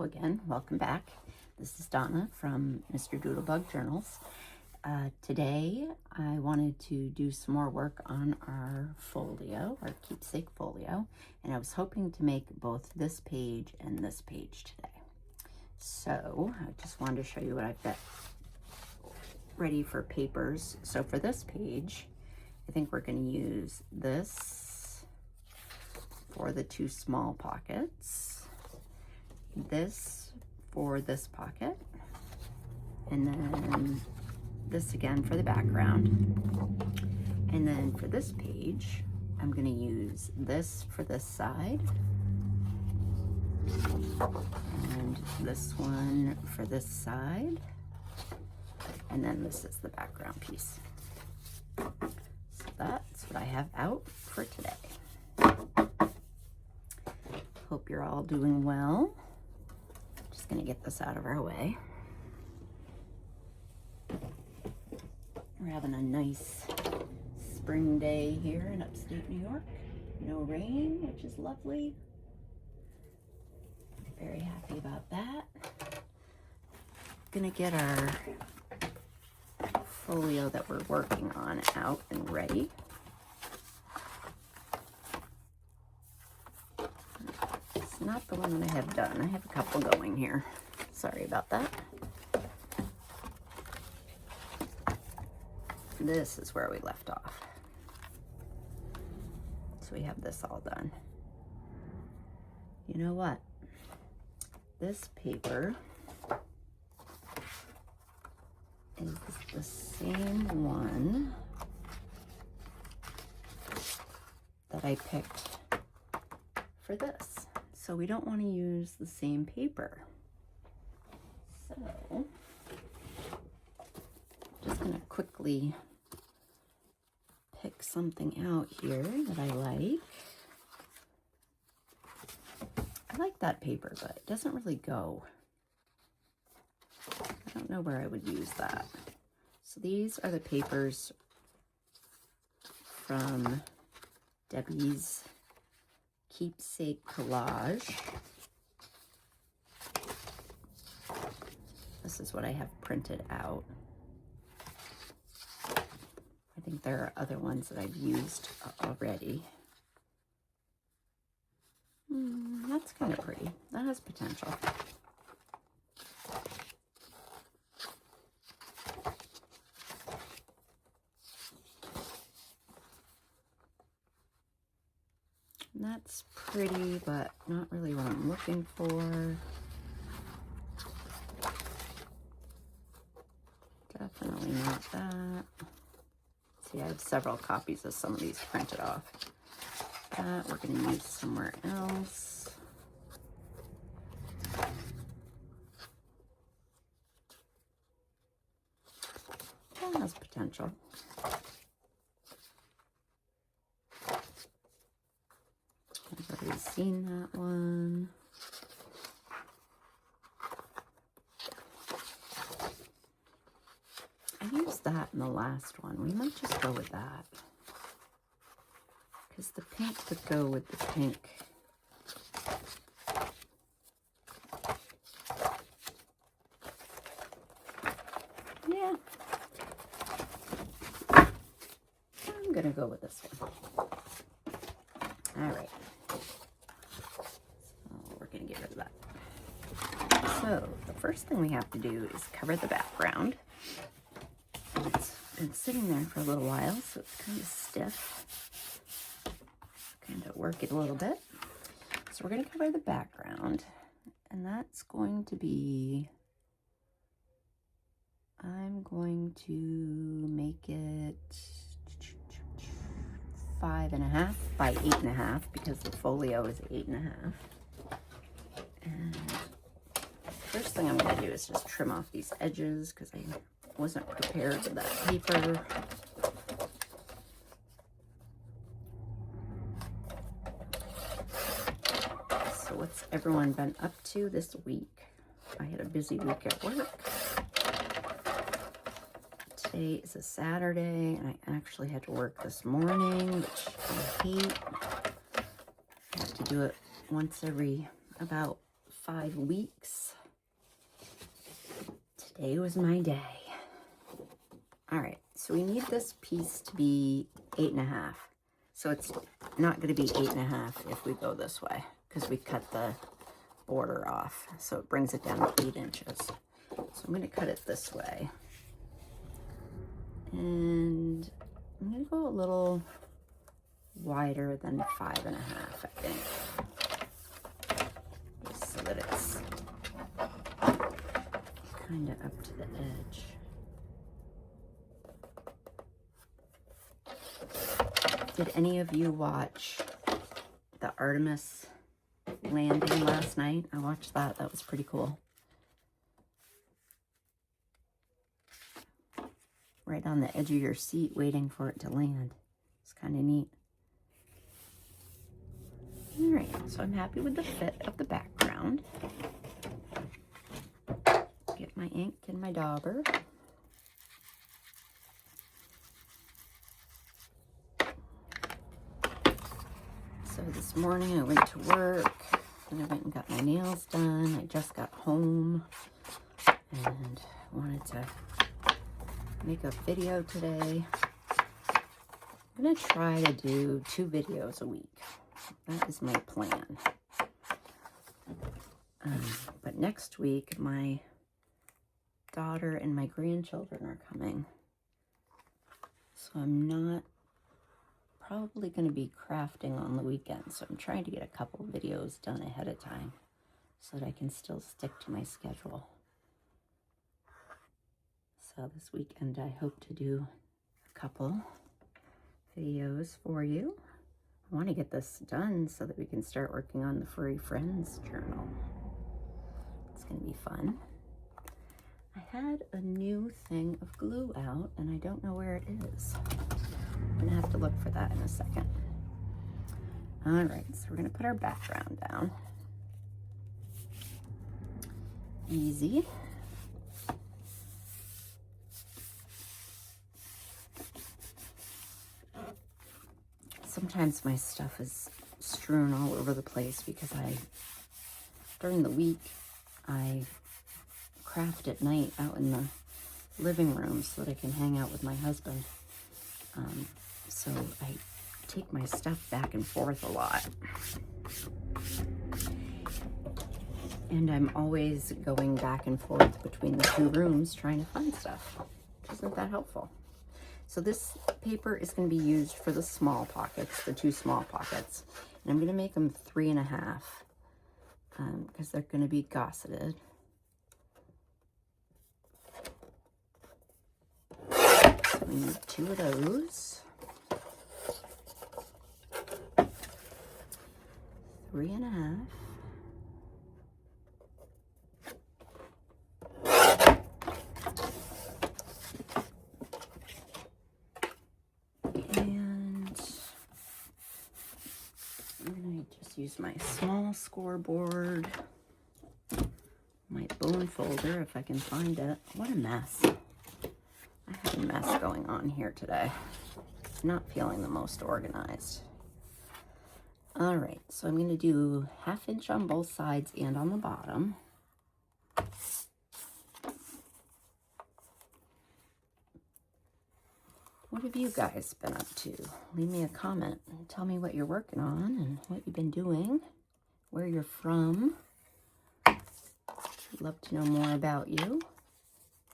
again. Welcome back. This is Donna from Mr. Doodlebug Journals. Today I wanted to do some more work on our folio, our Keepsake folio, and I was hoping to make both this page and this page today. So I just wanted to show you what I've got ready for papers. So for this page, I think we're going to use this for the two small pockets, this for this pocket, and then this again for the background. And then for this page, I'm going to use this for this side, and this one for this side, and then this is the background piece. So that's what I have out for today. Hope you're all doing well. Just going to get this out of our way. We're having a nice spring day here in upstate New York. No rain, which is lovely. Very happy about that. Gonna get our folio that we're working on out and ready. It's not the one that I have done. I have a couple going here. Sorry about that. This is where we left off. So we have this all done. You know what? This paper is the same one that I picked for this. So we don't want to use the same paper. So just going to quickly pick something out here that I like. I like that paper, but it doesn't really go. I don't know where I would use that. So these are the papers from Debbie's Keepsake collage. This is what I have printed out. I think there are other ones that I've used already. That's kind of pretty. That has potential. That's pretty, but not really what I'm looking for. Definitely not that. See, I have several copies of some of these printed off. That we're going to use somewhere else. That has potential. I've already seen that one. I used that in the last one. We might just go with that, because the pink would go with the pink. Yeah. I'm going to go with this one. All right. So we're going to get rid of that. So the first thing we have to do is cover the background. It's been sitting there for a little while, so it's kind of stiff. Kind of work it a little bit. So we're going to cover the background, and that's going to be, I'm going to make it 5.5 by 8.5, because the folio is 8.5. And the first thing I'm going to do is just trim off these edges, because I wasn't prepared with that paper. So what's everyone been up to this week? I had a busy week at work. Today is a Saturday, and I actually had to work this morning, which I hate. I have to do it once every about 5 weeks. Today was my day. All right, so we need this piece to be 8.5. So it's not going to be 8.5 if we go this way, because we cut the border off. So it brings it down to 8 inches. So I'm going to cut it this way. And I'm going to go a little wider than 5.5, I think. Just so that it's kind of up to the edge. Did any of you watch the Artemis landing last night? I watched that. That was pretty cool. Right on the edge of your seat waiting for it to land. It's kind of neat. All right, so I'm happy with the fit of the background. Get my ink and my dauber. So this morning I went to work and I went and got my nails done. I just got home and wanted to make a video today. I'm going to try to do 2 videos a week. That is my plan. But next week, my daughter and my grandchildren are coming. So I'm not probably going to be crafting on the weekend. So I'm trying to get a couple videos done ahead of time so that I can still stick to my schedule. So this weekend, I hope to do a couple videos for you. I want to get this done so that we can start working on the Furry Friends journal. It's going to be fun. I had a new thing of glue out and I don't know where it is. I'm going to have to look for that in a second. All right, so we're going to put our background down. Easy. Sometimes my stuff is strewn all over the place because during the week, I craft at night out in the living room so that I can hang out with my husband. So I take my stuff back and forth a lot. And I'm always going back and forth between the 2 rooms trying to find stuff, which isn't that helpful. So this paper is going to be used for the small pockets, the 2 small pockets. And I'm going to make them 3.5 because they're going to be gosseted. So we need 2 of those. 3.5. Use my small scoreboard, my bone folder, if I can find it. What a mess. I have a mess going on here today. Not feeling the most organized. All right, so I'm going to do 1/2 inch on both sides and on the bottom. What have you guys been up to? Leave me a comment and tell me what you're working on and what you've been doing, where you're from. I'd love to know more about you.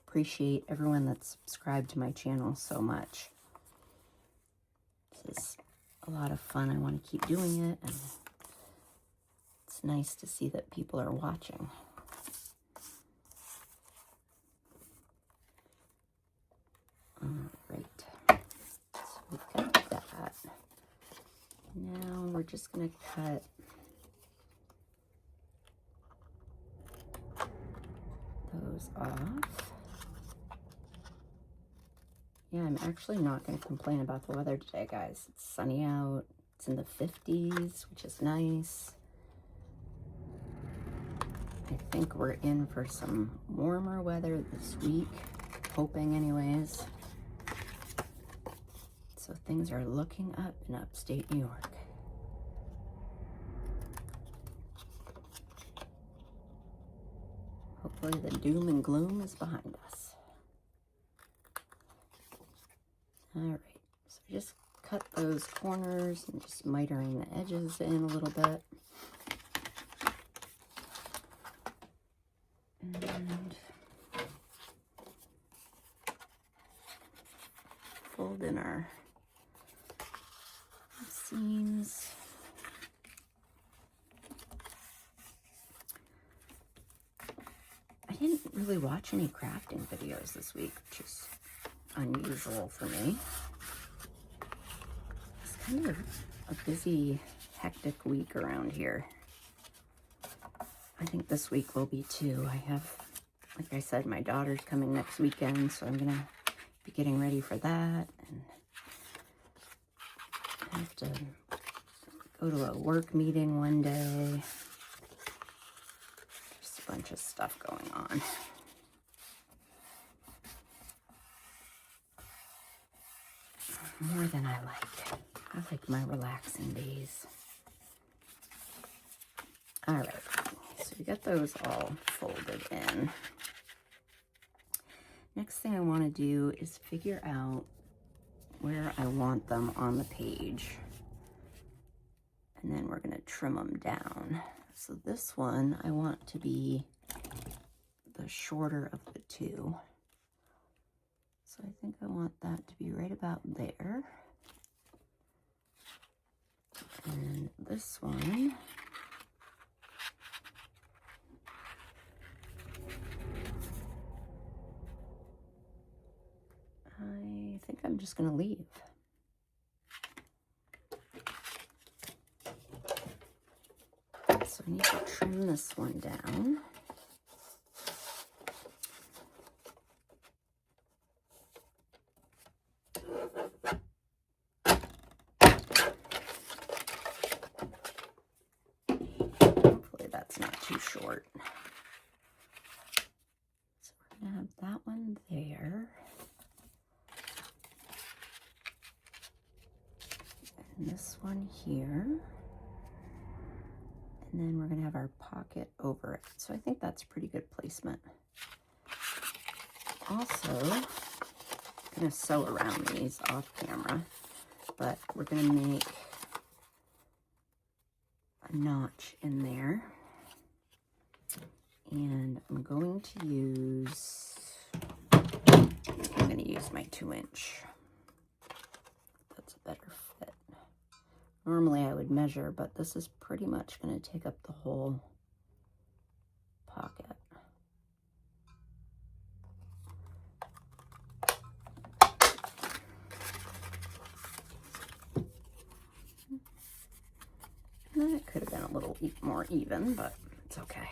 Appreciate everyone that's subscribed to my channel so much. This is a lot of fun. I want to keep doing it, and it's nice to see that people are watching. All right. We've got that. Now we're just going to cut those off. Yeah, I'm actually not going to complain about the weather today, guys. It's sunny out. It's in the 50s, which is nice. I think we're in for some warmer weather this week. Hoping anyways. So things are looking up in upstate New York. hopefully the doom and gloom is behind us. All right, so just cut those corners and just mitering the edges in a little bit. And fold in our seams. I didn't really watch any crafting videos this week, which is unusual for me. It's kind of a busy, hectic week around here. I think this week will be too. I have, like I said, my daughter's coming next weekend, so I'm gonna be getting ready for that, and I have to go to a work meeting one day. Just a bunch of stuff going on. More than I like. I like my relaxing days. All right, so we got those all folded in. Next thing I want to do is figure out where I want them on the page. And then we're going to trim them down. So this one I want to be the shorter of the two. So I think I want that to be right about there. And this one, I think I'm just going to leave. So I need to trim this one down. Hopefully that's not too short. So we're going to have that one there. And this one here. And then we're going to have our pocket over it. So I think that's pretty good placement. Also, I'm going to sew around these off camera, but we're going to make a notch in there. And I'm going to use my 2-inch. That's a better fit. Normally I would measure, but this is pretty much going to take up the whole pocket. And it could have been a little more even, but it's okay.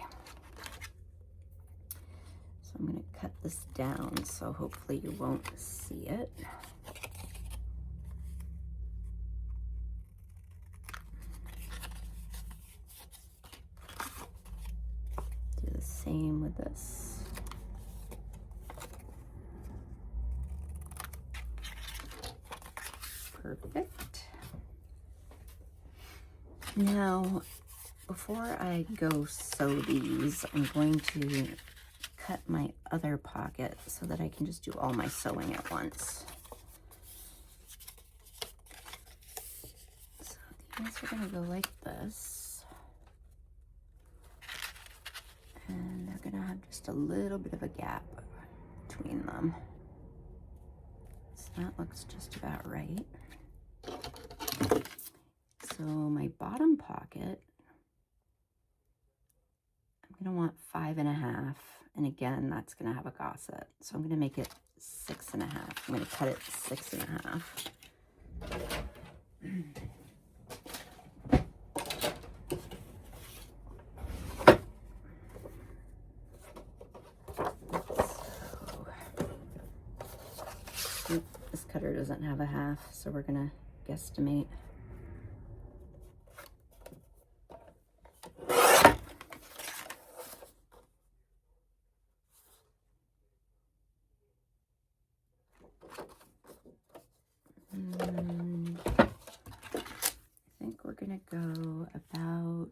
So I'm going to cut this down so hopefully you won't see it. Do the same with this. Perfect. Now, before I go sew these, I'm going to cut my other pocket so that I can just do all my sewing at once. So these are going to go like this. And they're going to have just a little bit of a gap between them. So that looks just about right. So my bottom pocket, I'm going to want 5.5, and again that's going to have a gusset, so I'm going to make it 6.5. I'm going to cut it 6.5. So, this cutter doesn't have a half, so we're going to guesstimate. And I think we're going to go about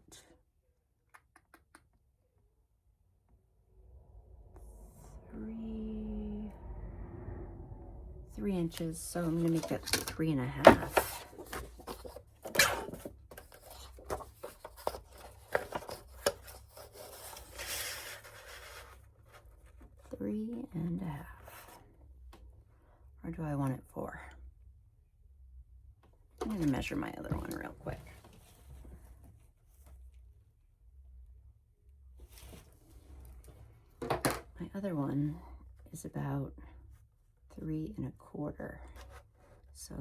3 inches, so I'm gonna make that 3.5. 3.5. Or do I want it 4? I'm gonna measure my other one real quick. My other one is about 3.25. So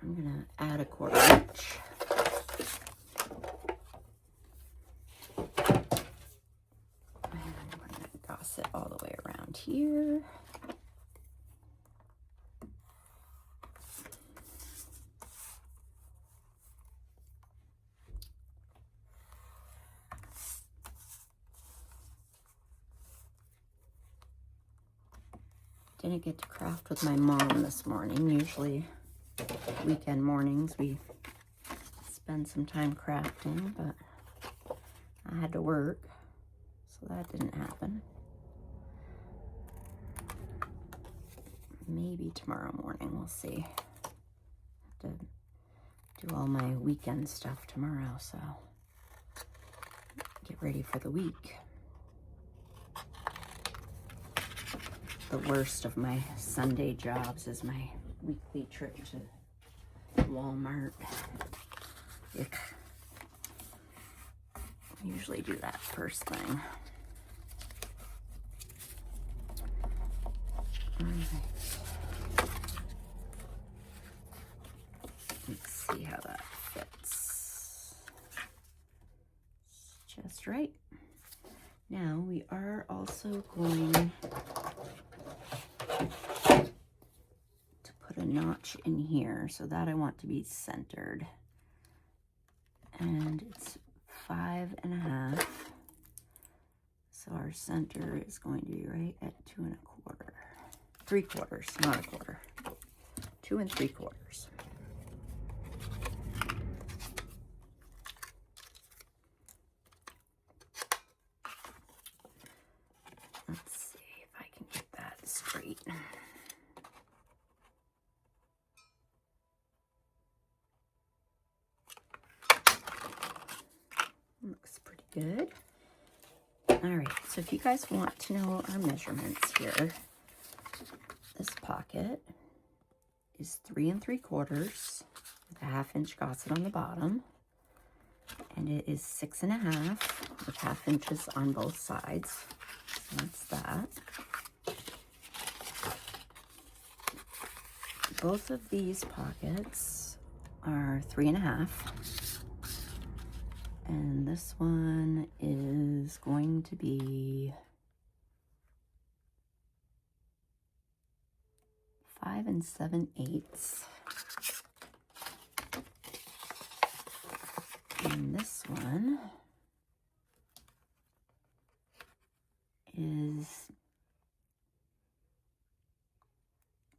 I'm gonna add a 1/4 inch. And we're gonna goss it all the way around here. Didn't get to craft with my mom this morning. Usually weekend mornings we spend some time crafting, but I had to work, so that didn't happen. Maybe tomorrow morning, we'll see. Have to do all my weekend stuff tomorrow, so get ready for the week. The worst of my Sunday jobs is my weekly trip to Walmart. Ick. I usually do that first thing. All right. Let's see how that fits. It's just right. Now we are also going to put a notch in here, so that I want to be centered. And it's 5.5. So our center is going to be right at 2.25. 3/4, not 1/4. 2 3/4. Let's see if I can get that straight. Looks pretty good. All right, so if you guys want to know our measurements here, this pocket is 3 3/4 with a 1/2 inch gosset on the bottom, and it is 6.5 with 1/2 inches on both sides. So that's that. Both of these pockets are 3.5. And this one is going to be 5 7/8. And this one is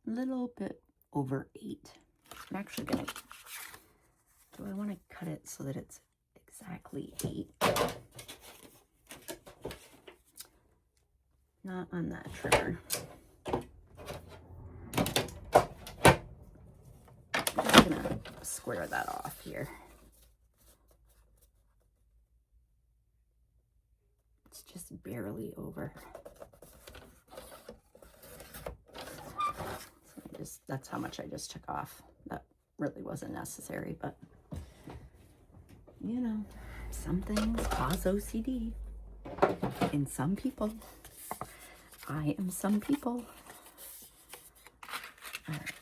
a little bit over 8. I'm actually gonna, do I want to cut it so that it's exactly 8? Not on that trimmer. I'm just gonna square that off here. It's just barely over. So that's how much I just took off. That really wasn't necessary, but you know, some things cause OCD in some people. I am some people. All right.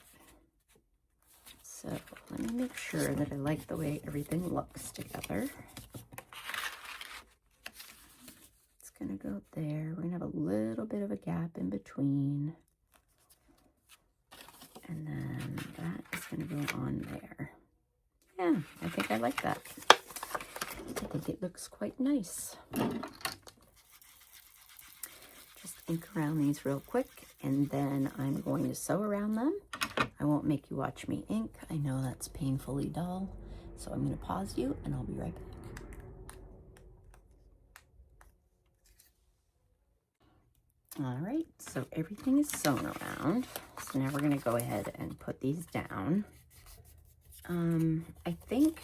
So let me make sure that I like the way everything looks together. It's gonna go there. We're gonna have a little bit of a gap in between. And then that is gonna go on there. Yeah, I think I like that. I think it looks quite nice. Just ink around these real quick, and then I'm going to sew around them. I won't make you watch me ink. I know that's painfully dull. So I'm going to pause you, and I'll be right back. All right, so everything is sewn around. So now we're gonna go ahead and put these down. I think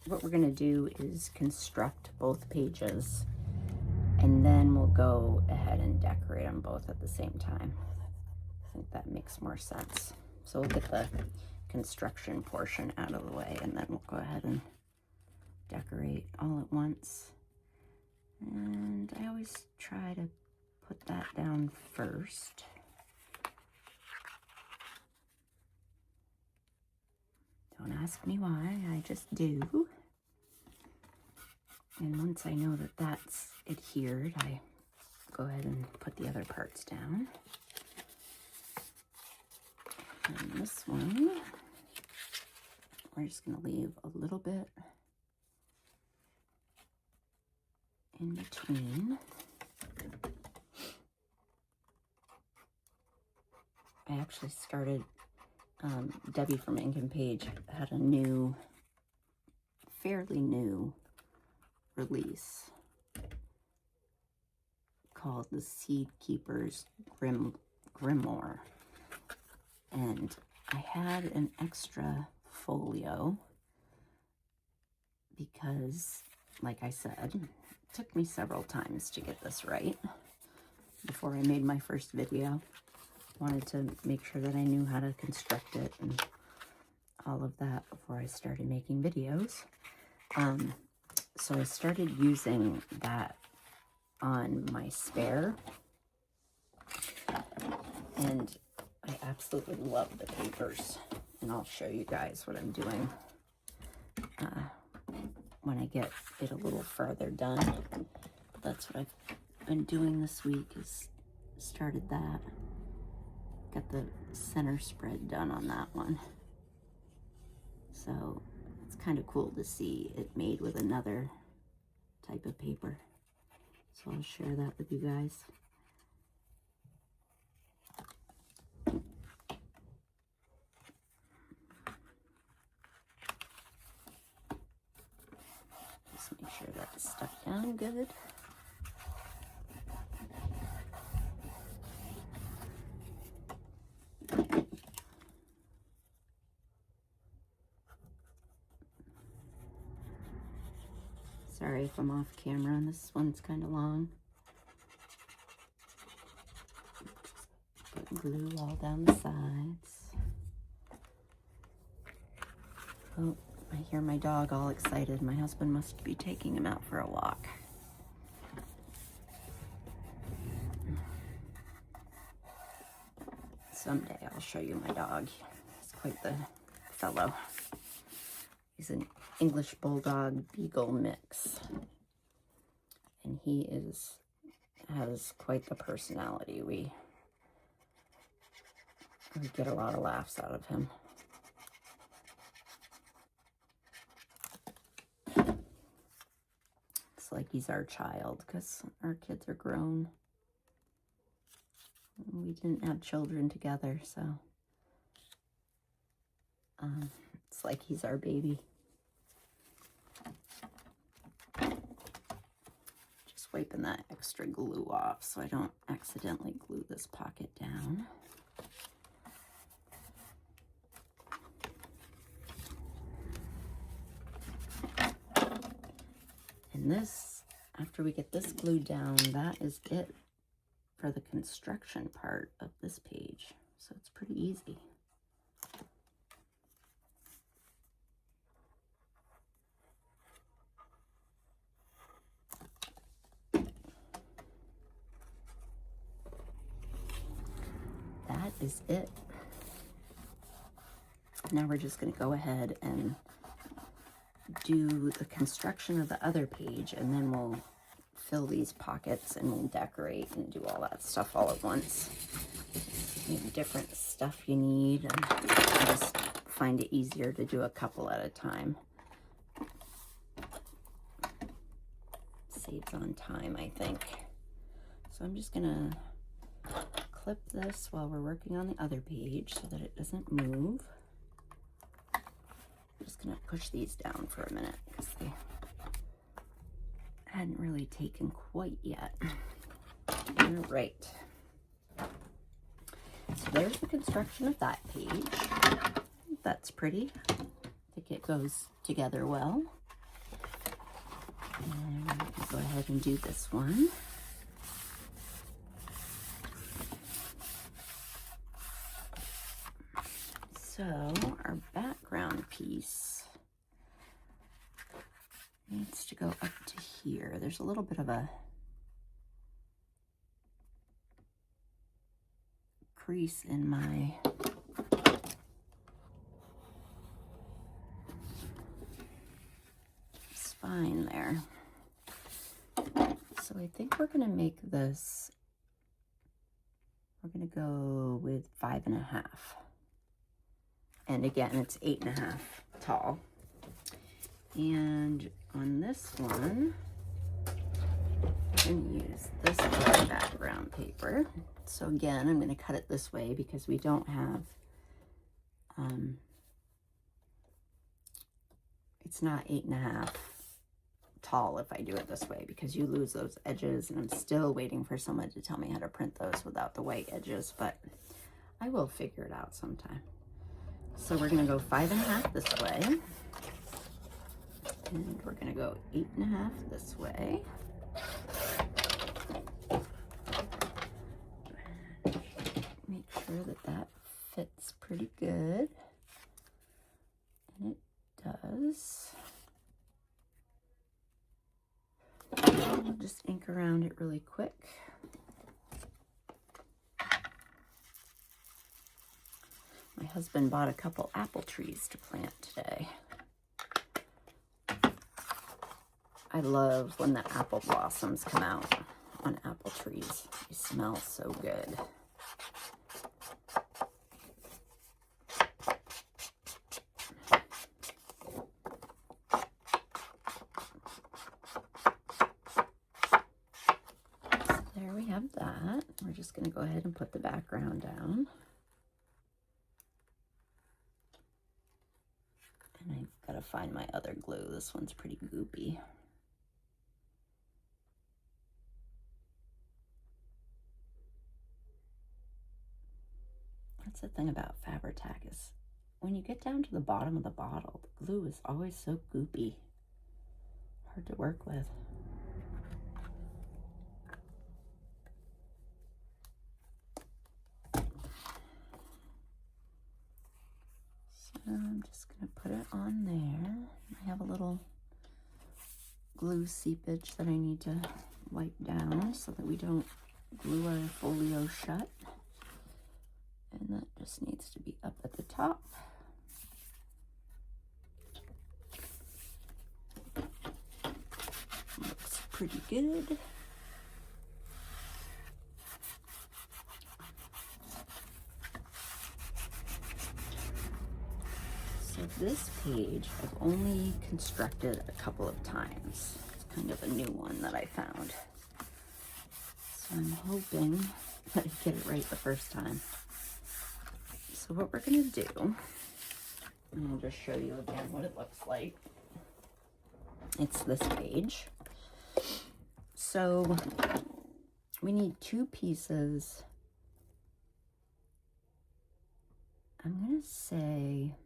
what we're gonna do is construct both pages, and then we'll go ahead and decorate them both at the same time. I think that makes more sense. So we'll get the construction portion out of the way, and then we'll go ahead and decorate all at once. And I always try to put that down first. Don't ask me why, I just do. And once I know that that's adhered, I go ahead and put the other parts down. And this one, we're just going to leave a little bit in between. I actually started, Debbie from Ink and Page had a new, fairly new release called the Seed Keeper's Grimoire. And I had an extra folio because, like I said, it took me several times to get this right before I made my first video. Wanted to make sure that I knew how to construct it and all of that before I started making videos. So I started using that on my spare, and I absolutely love the papers, and I'll show you guys what I'm doing when I get it a little further done. But that's what I've been doing this week, is started that. Got the center spread done on that one. So it's kind of cool to see it made with another type of paper. So I'll share that with you guys. Just make sure that's stuck down good. Sorry if I'm off camera, this one's kind of long. Put glue all down the sides. Oh, I hear my dog all excited. My husband must be taking him out for a walk. Someday I'll show you my dog. He's quite the fellow. He's an English Bulldog Beagle mix. And he has quite the personality. We get a lot of laughs out of him. It's like he's our child, because our kids are grown. We didn't have children together, so it's like he's our baby. Just wiping that extra glue off so I don't accidentally glue this pocket down. And this, after we get this glued down, that is it for the construction part of this page. So it's pretty easy. That is it. Now we're just going to go ahead and do the construction of the other page, and then we'll fill these pockets and we'll decorate and do all that stuff all at once. Maybe different stuff you need, and I just find it easier to do a couple at a time. Saves on time, I think. So I'm just gonna clip this while we're working on the other page so that it doesn't move. I'm just gonna push these down for a minute because they hadn't really taken quite yet. All right, So there's the construction of that page. That's pretty. I think it goes together well. And we'll go ahead and do this one. So our background piece needs to go up to here. There's a little bit of a crease in my spine there. So I think we're gonna make this, we're gonna go with 5.5. And again, it's 8.5 tall. And on this one, I'm gonna use this color background paper. So again, I'm gonna cut it this way because we don't have, it's not 8.5 tall if I do it this way, because you lose those edges, and I'm still waiting for someone to tell me how to print those without the white edges, but I will figure it out sometime. So we're gonna go 5.5 this way, and we're gonna go 8.5 this way. Make sure that that fits pretty good, and it does. I'll just ink around it really quick. My husband bought a couple apple trees to plant today. I love when the apple blossoms come out on apple trees. They smell so good. So there we have that. We're just going to go ahead and put the background down. And I've got to find my other glue. This one's pretty goopy. That's the thing about Fabri-Tac, is when you get down to the bottom of the bottle, the glue is always so goopy. Hard to work with. I'm just going to put it on there. I have a little glue seepage that I need to wipe down so that we don't glue our folio shut. And that just needs to be up at the top. Looks pretty good. So this page I've only constructed a couple of times. It's kind of a new one that I found. So I'm hoping that I get it right the first time. So what we're gonna do, and I'll just show you again what it looks like. It's this page. So we need 2 pieces. I'm gonna say,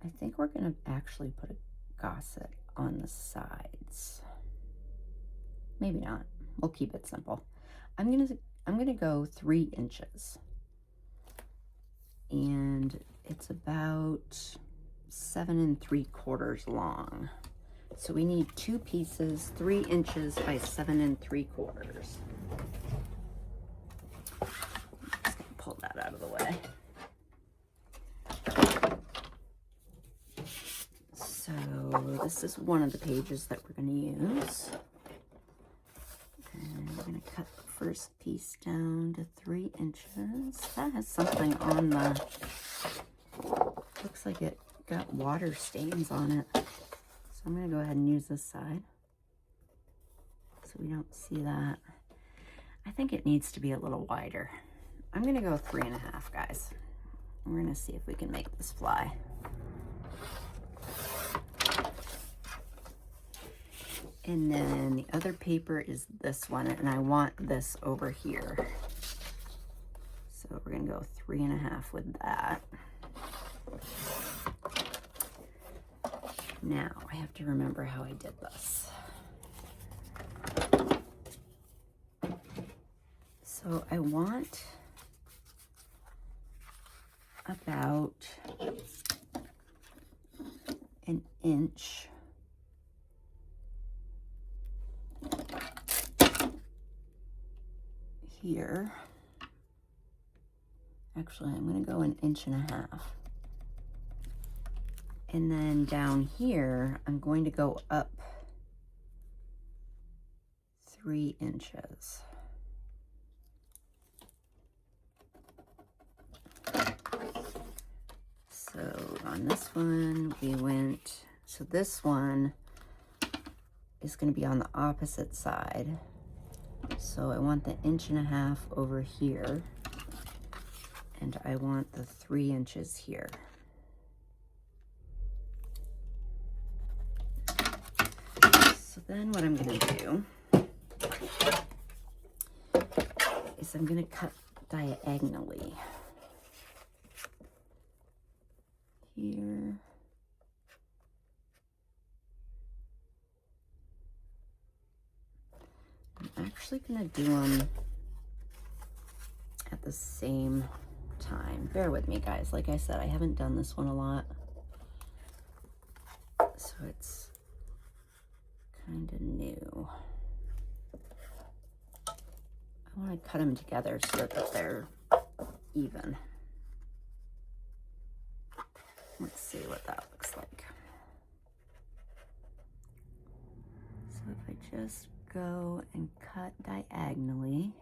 I think we're gonna actually put a gusset on the sides. Maybe not. We'll keep it simple. I'm gonna go 3 inches, and it's about 7 3/4 long. So we need 2 pieces, 3 inches by 7 3/4. I'm just gonna pull that out of the way. So this is one of the pages that we're gonna use. And we're gonna cut the first piece down to 3 inches. That has something on the, looks like it got water stains on it. So I'm gonna go ahead and use this side so we don't see that. I think it needs to be a little wider. I'm gonna go 3.5, guys. We're gonna see if we can make this fly. And then the other paper is this one, and I want this over here. So we're gonna go 3.5 with that. Now I have to remember how I did this. So I want about an inch here. Actually, I'm going to go 1.5 inches. And then down here, I'm going to go up 3 inches. So on this one, we went, so this one is going to be on the opposite side. So I want the 1.5 inches over here, and I want the 3 inches here. So then what I'm going to do is I'm going to cut diagonally here. I'm actually going to do them at the same time. Bear with me, guys. Like I said, I haven't done this one a lot, so it's kind of new. I want to cut them together so that they're even. Let's see what that looks like. So if I just go and cut diagonally,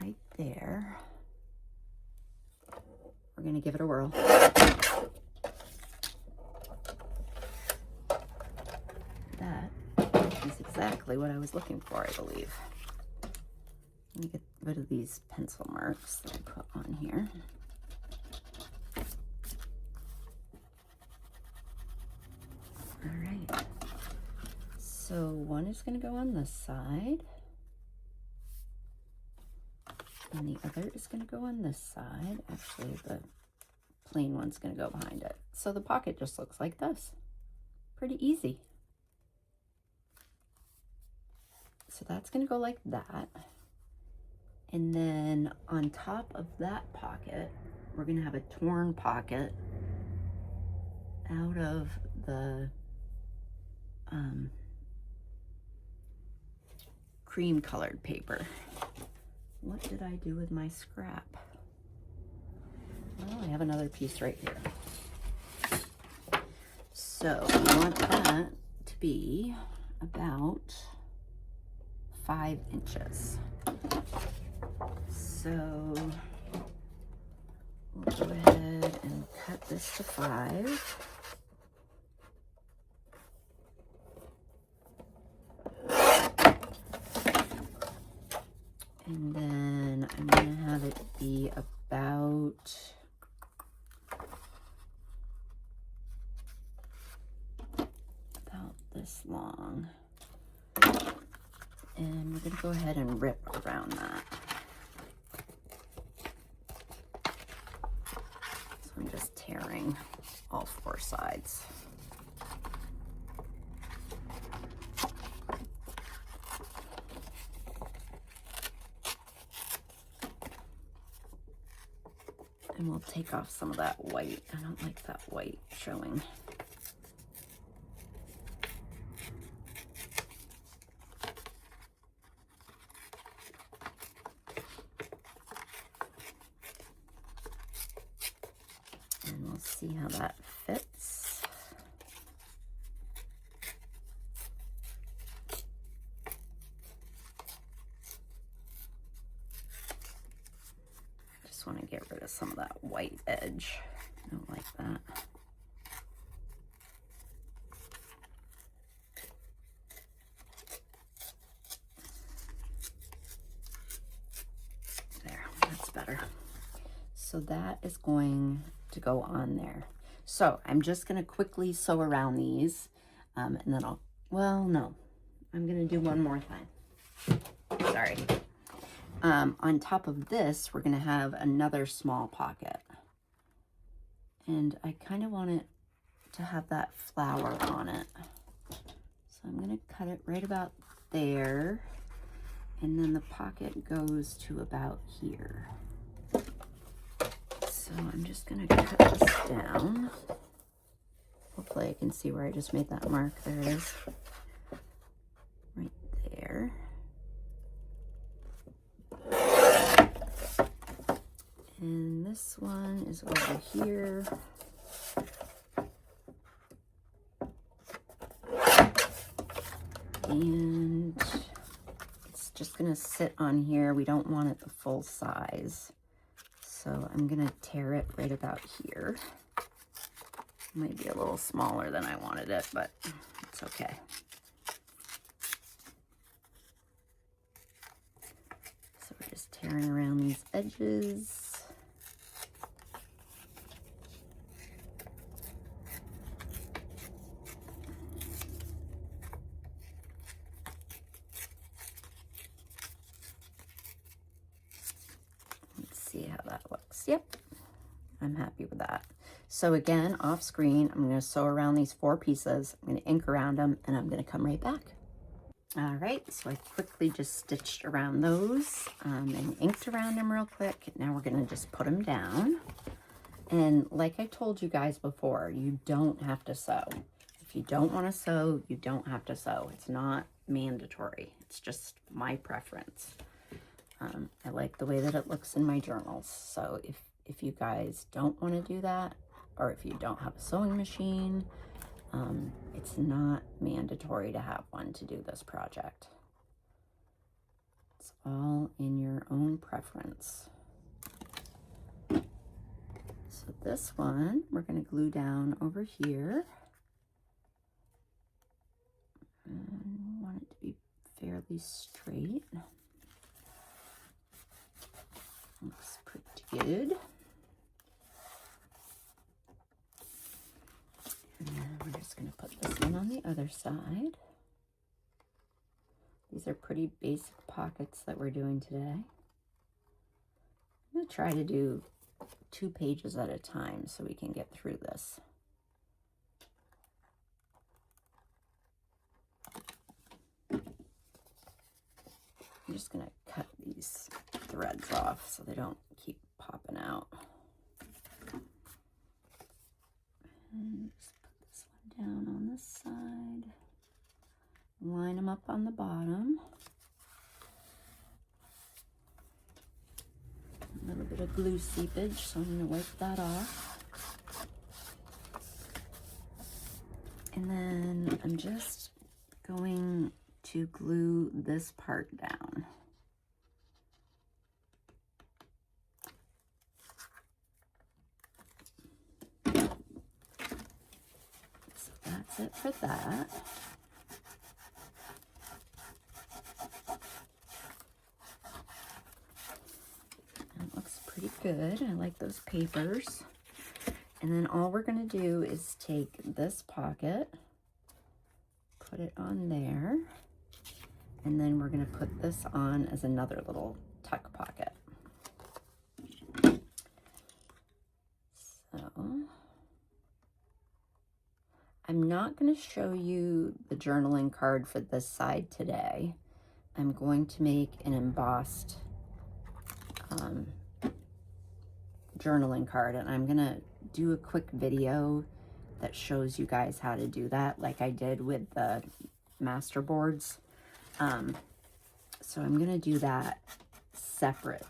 right there, we're going to give it a whirl. That is exactly what I was looking for, I believe. Let me get rid of these pencil marks that I put on here. All right. So one is going to go on this side, and the other is going to go on this side. Actually, the plain one's going to go behind it. So the pocket just looks like this. Pretty easy. So that's going to go like that. And then on top of that pocket, we're going to have a torn pocket out of the cream colored paper. What did I do with my scrap? Well, I have another piece right here. So I want that to be about 5 inches. So we'll go ahead and cut this to 5. And then I'm going to have it be about this long. And we're going to go ahead and rip around that. So I'm just tearing all 4 sides. And we'll take off some of that white. I don't like that white showing. And we'll see how that fits. Just want to get rid of some of that white edge. I don't like that. There, that's better. So that is going to go on there. So I'm just going to quickly sew around these, and then well, no, I'm going to do one more thing. Sorry. On top of this, we're going to have another small pocket. And I kind of want it to have that flower on it. So I'm going to cut it right about there. And then the pocket goes to about here. So I'm just going to cut this down. Hopefully I can see where I just made that mark. There it is. Right there. And this one is over here. And it's just gonna sit on here. We don't want it the full size. So I'm gonna tear it right about here. Might be a little smaller than I wanted it, but it's okay. So we're just tearing around these edges. See how that looks. Yep, I'm happy with that. So again, off screen, I'm going to sew around these 4 pieces. I'm going to ink around them, and I'm going to come right back. All right, so I quickly just stitched around those and inked around them real quick. Now we're going to just put them down. And like I told you guys before, you don't have to sew. If you don't want to sew, you don't have to sew. It's not mandatory. It's just my preference. I like the way that it looks in my journals. So if you guys don't want to do that, or if you don't have a sewing machine, it's not mandatory to have one to do this project. It's all in your own preference. So this one, we're going to glue down over here. And we want it to be fairly straight. Looks pretty good. And then we're just going to put this one on the other side. These are pretty basic pockets that we're doing today. I'm going to try to do 2 pages at a time so we can get through this. I'm just going to cut these threads off so they don't keep popping out. And just put this one down on this side. Line them up on the bottom. A little bit of glue seepage, so I'm going to wipe that off. And then I'm just going to glue this part down. So that's it for that. It looks pretty good. I like those papers. And then all we're going to do is take this pocket, put it on there, and then we're going to put this on as another little tuck pocket. So I'm not going to show you the journaling card for this side today. I'm going to make an embossed journaling card, and I'm going to do a quick video that shows you guys how to do that, like I did with the master boards. So I'm gonna do that separate.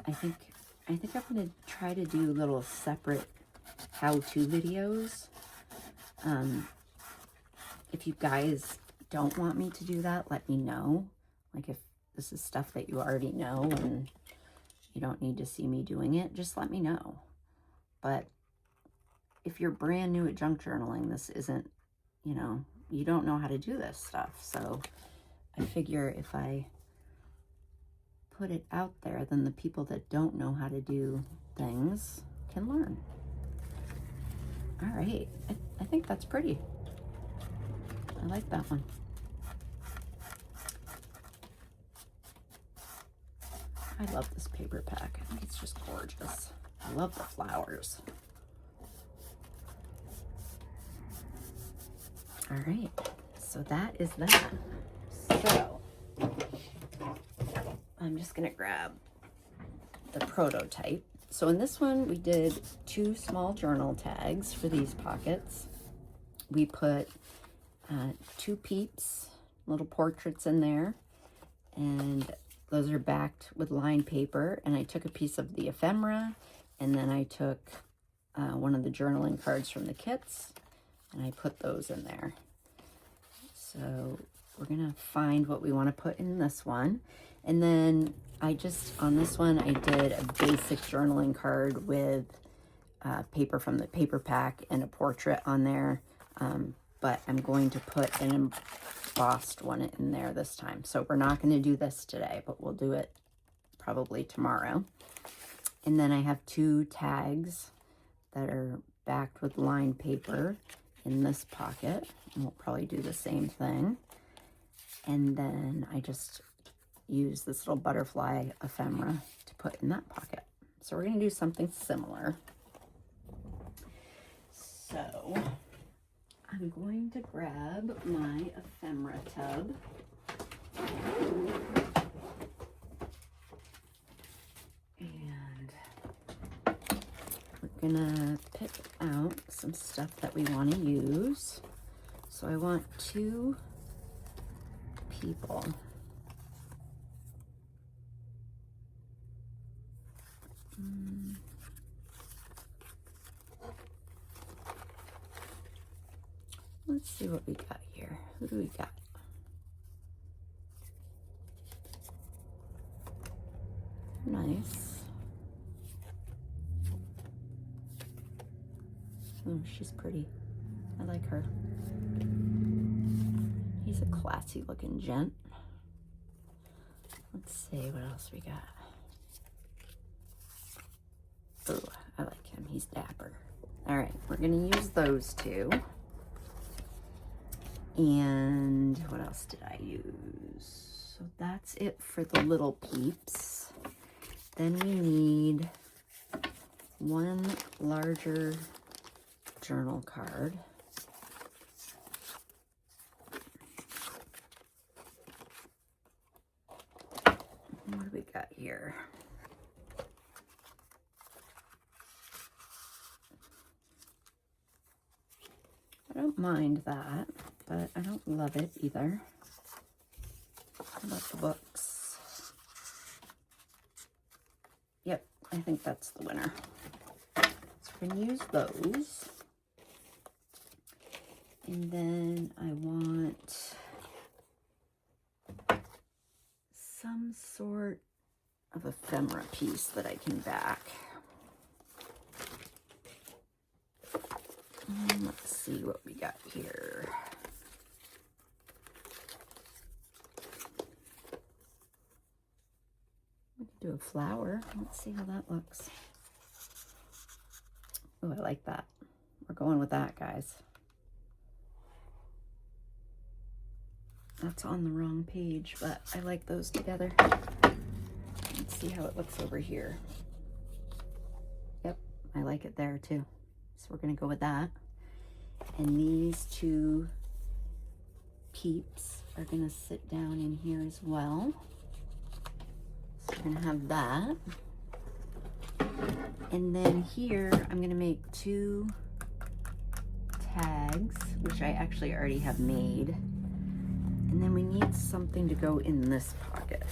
I think I'm gonna try to do little separate how-to videos. If you guys don't want me to do that, let me know. Like if this is stuff that you already know and you don't need to see me doing it, just let me know. But if you're brand new at junk journaling, this isn't, you know, you don't know how to do this stuff. So I figure if I put it out there, then the people that don't know how to do things can learn. All right, I think that's pretty. I like that one. I love this paper pack. I think it's just gorgeous. I love the flowers. All right, so that is that. So I'm just gonna grab the prototype. So in this one, we did 2 small journal tags for these pockets. We put 2 peeps, little portraits in there, and those are backed with lined paper. And I took a piece of the ephemera, and then I took one of the journaling cards from the kits, and I put those in there. So we're gonna find what we want to put in this one. And then on this one, I did a basic journaling card with paper from the paper pack and a portrait on there. But I'm going to put an embossed one in there this time. So we're not going to do this today, but we'll do it probably tomorrow. And then I have 2 tags that are backed with lined paper in this pocket. And we'll probably do the same thing. And then I just use this little butterfly ephemera to put in that pocket. So we're going to do something similar. So I'm going to grab my ephemera tub. And we're gonna pick out some stuff that we want to use. So I want 2 people. Let's see what we got here. Who do we got? Nice. Oh, she's pretty. I like her. He's a classy looking gent. Let's see what else we got. Oh, I like him. He's dapper. All right, we're gonna use those 2. And what else did I use? So that's it for the little peeps. Then we need 1 larger journal card. What do we got here? I don't mind that, but I don't love it either. How about the books? Yep, I think that's the winner. So we're going to use those. And then I want some sort of ephemera piece that I can back. Let's see what we got here. We can do a flower. Let's see how that looks. Oh, I like that. We're going with that, guys. That's on the wrong page, but I like those together. Let's see how it looks over here. Yep, I like it there too. So we're gonna go with that. And these 2 peeps are gonna sit down in here as well. So we're gonna have that. And then here, I'm gonna make 2 tags, which I actually already have made. And then we need something to go in this pocket.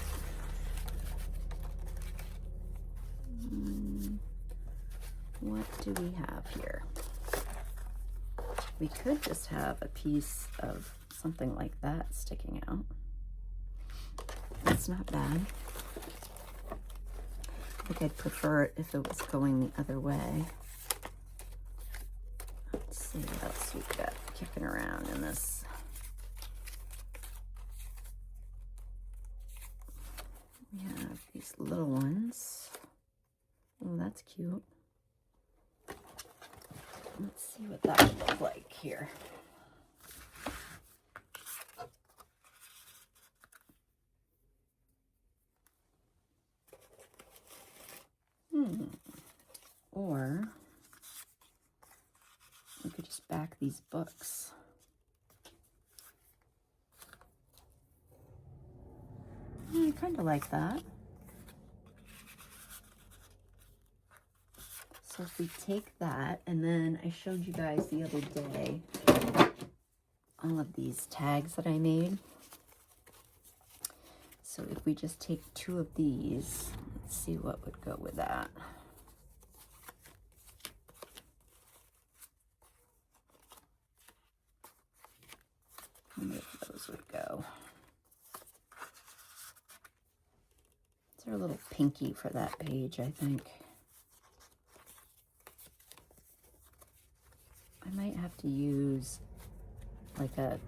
What do we have here? We could just have a piece of something like that sticking out. That's not bad. I think I'd prefer it if it was going the other way. Let's see what else we've got kicking around in this. We have these little ones. Oh, that's cute. Let's see what that would look like here. Or we could just back these books. I kind of like that. So if we take that, and then I showed you guys the other day all of these tags that I made. So if we just take 2 of these, let's see what would go with that. How many of those would go? They're a little pinky for that page, I think. I might have to use like a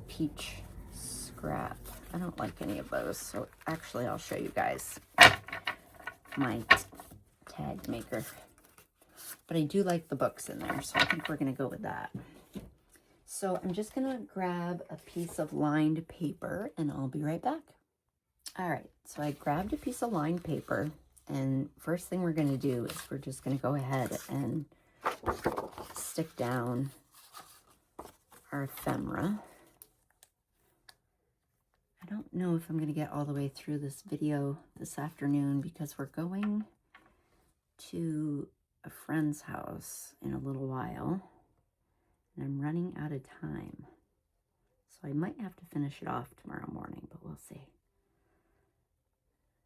peach scrap. I don't like any of those, so actually I'll show you guys my tag maker. But I do like the books in there, so I think we're gonna go with that. So I'm just gonna grab a piece of lined paper and I'll be right back. All right, so I grabbed a piece of lined paper, and first thing we're gonna do is we're just gonna go ahead and stick down our ephemera. I don't know if I'm going to get all the way through this video this afternoon because we're going to a friend's house in a little while and I'm running out of time. So I might have to finish it off tomorrow morning, but we'll see.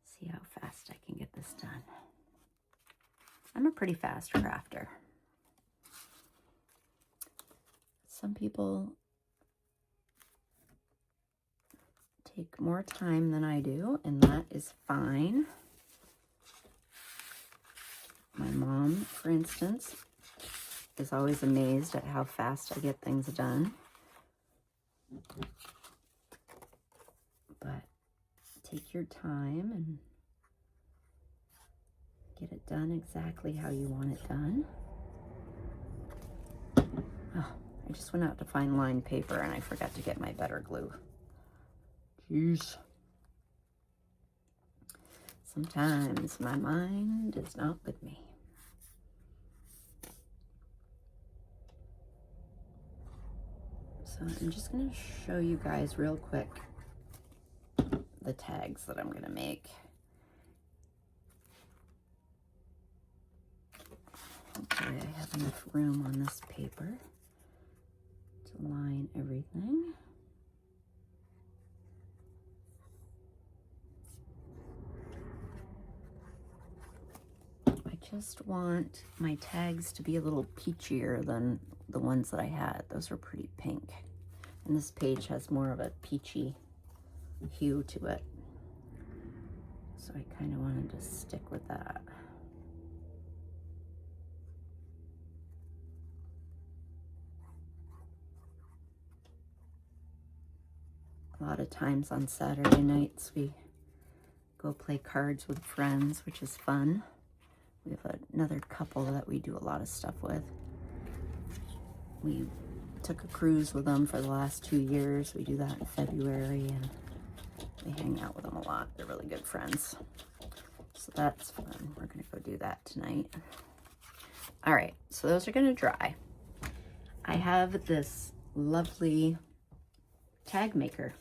See how fast I can get this done. I'm a pretty fast crafter. Some people take more time than I do, and that is fine. My mom, for instance, is always amazed at how fast I get things done. But take your time and get it done exactly how you want it done. Oh, I just went out to find lined paper and I forgot to get my better glue. Jeez. Sometimes my mind is not with me. So I'm just going to show you guys real quick the tags that I'm going to make. Okay, I have enough room on this paper to line everything. I just want my tags to be a little peachier than the ones that I had. Those were pretty pink. And this page has more of a peachy hue to it. So I kind of wanted to stick with that. A lot of times on Saturday nights we go play cards with friends, which is fun. We have another couple that we do a lot of stuff with. We took a cruise with them for the last 2 years. We do that in February and we hang out with them a lot. They're really good friends. So that's fun. We're gonna go do that tonight. All right, so those are gonna dry. I have this lovely tag maker.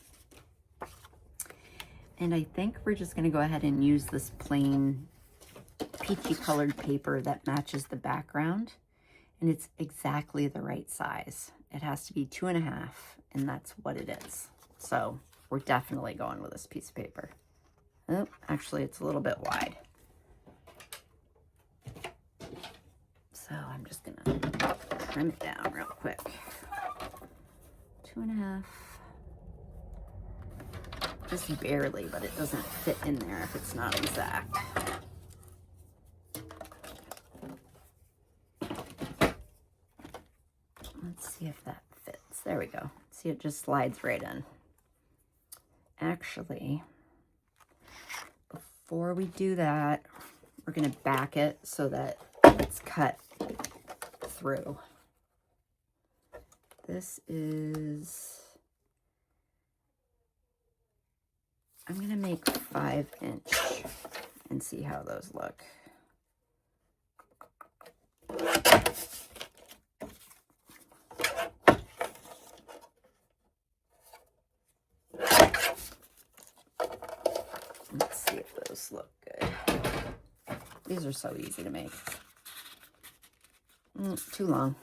And I think we're just gonna go ahead and use this plain peachy colored paper that matches the background. And it's exactly the right size. It has to be 2.5, and that's what it is. So we're definitely going with this piece of paper. Oh, actually, it's a little bit wide. So I'm just gonna trim it down real quick. 2.5. Just barely, but it doesn't fit in there if it's not exact. Let's see if that fits. There we go. See, it just slides right in. Actually, before we do that, we're going to back it so that it's cut through. This is, I'm gonna make 5-inch and see how those look. Let's see if those look good. These are so easy to make. Too long.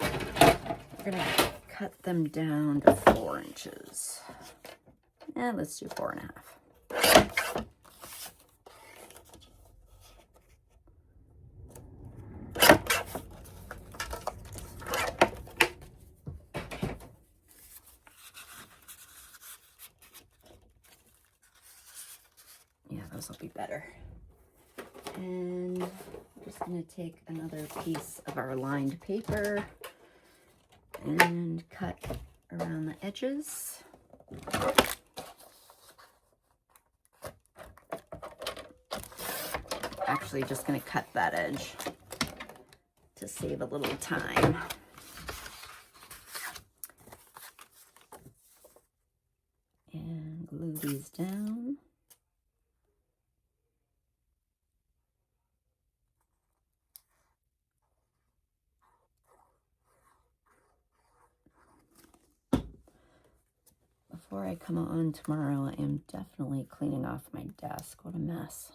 We're gonna cut them down to 4 inches. And let's do 4.5. Yeah, those will be better. And I'm just going to take another piece of our lined paper and cut around the edges. Actually, just going to cut that edge to save a little time. And glue these down. Before I come on tomorrow, I am definitely cleaning off my desk. What a mess.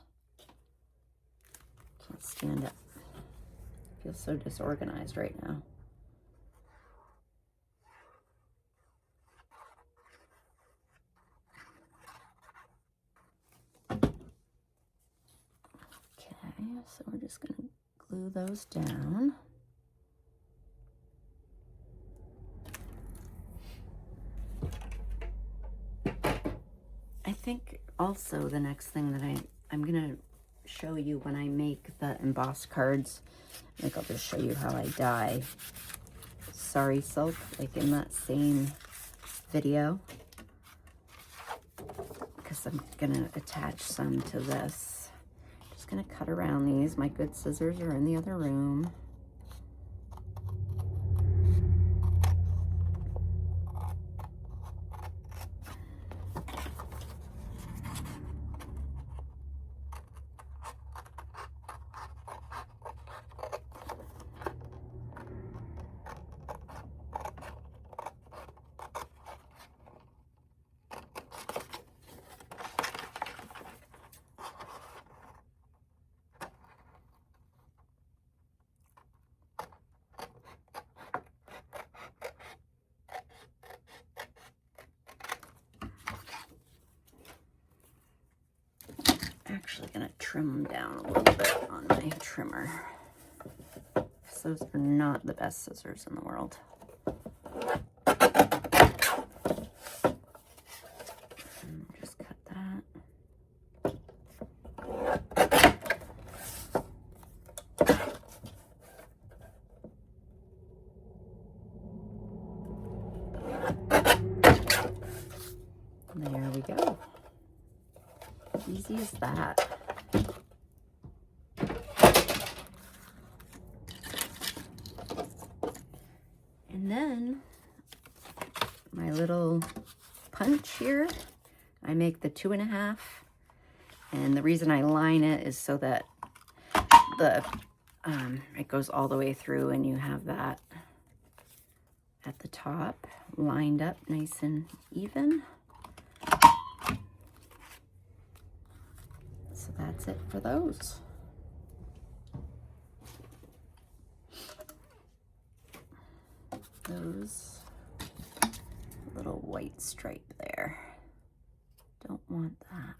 Can't stand it. I feel so disorganized right now. Okay, so we're just going to glue those down. I think also the next thing that I'm going to show you when I make the embossed cards, like I'll just show you how I dye sari silk, like in that same video, because I'm going to attach some to this. Just going to cut around these. My good scissors are in the other room. Actually going to trim them down a little bit on my trimmer, because those are not the best scissors in the world. And just cut that. There we go. Easy as that. And then my little punch here, I make the 2.5, and the reason I line it is so that the it goes all the way through, and you have that at the top lined up nice and even. So that's it for those. Those little white stripe there. Don't want that.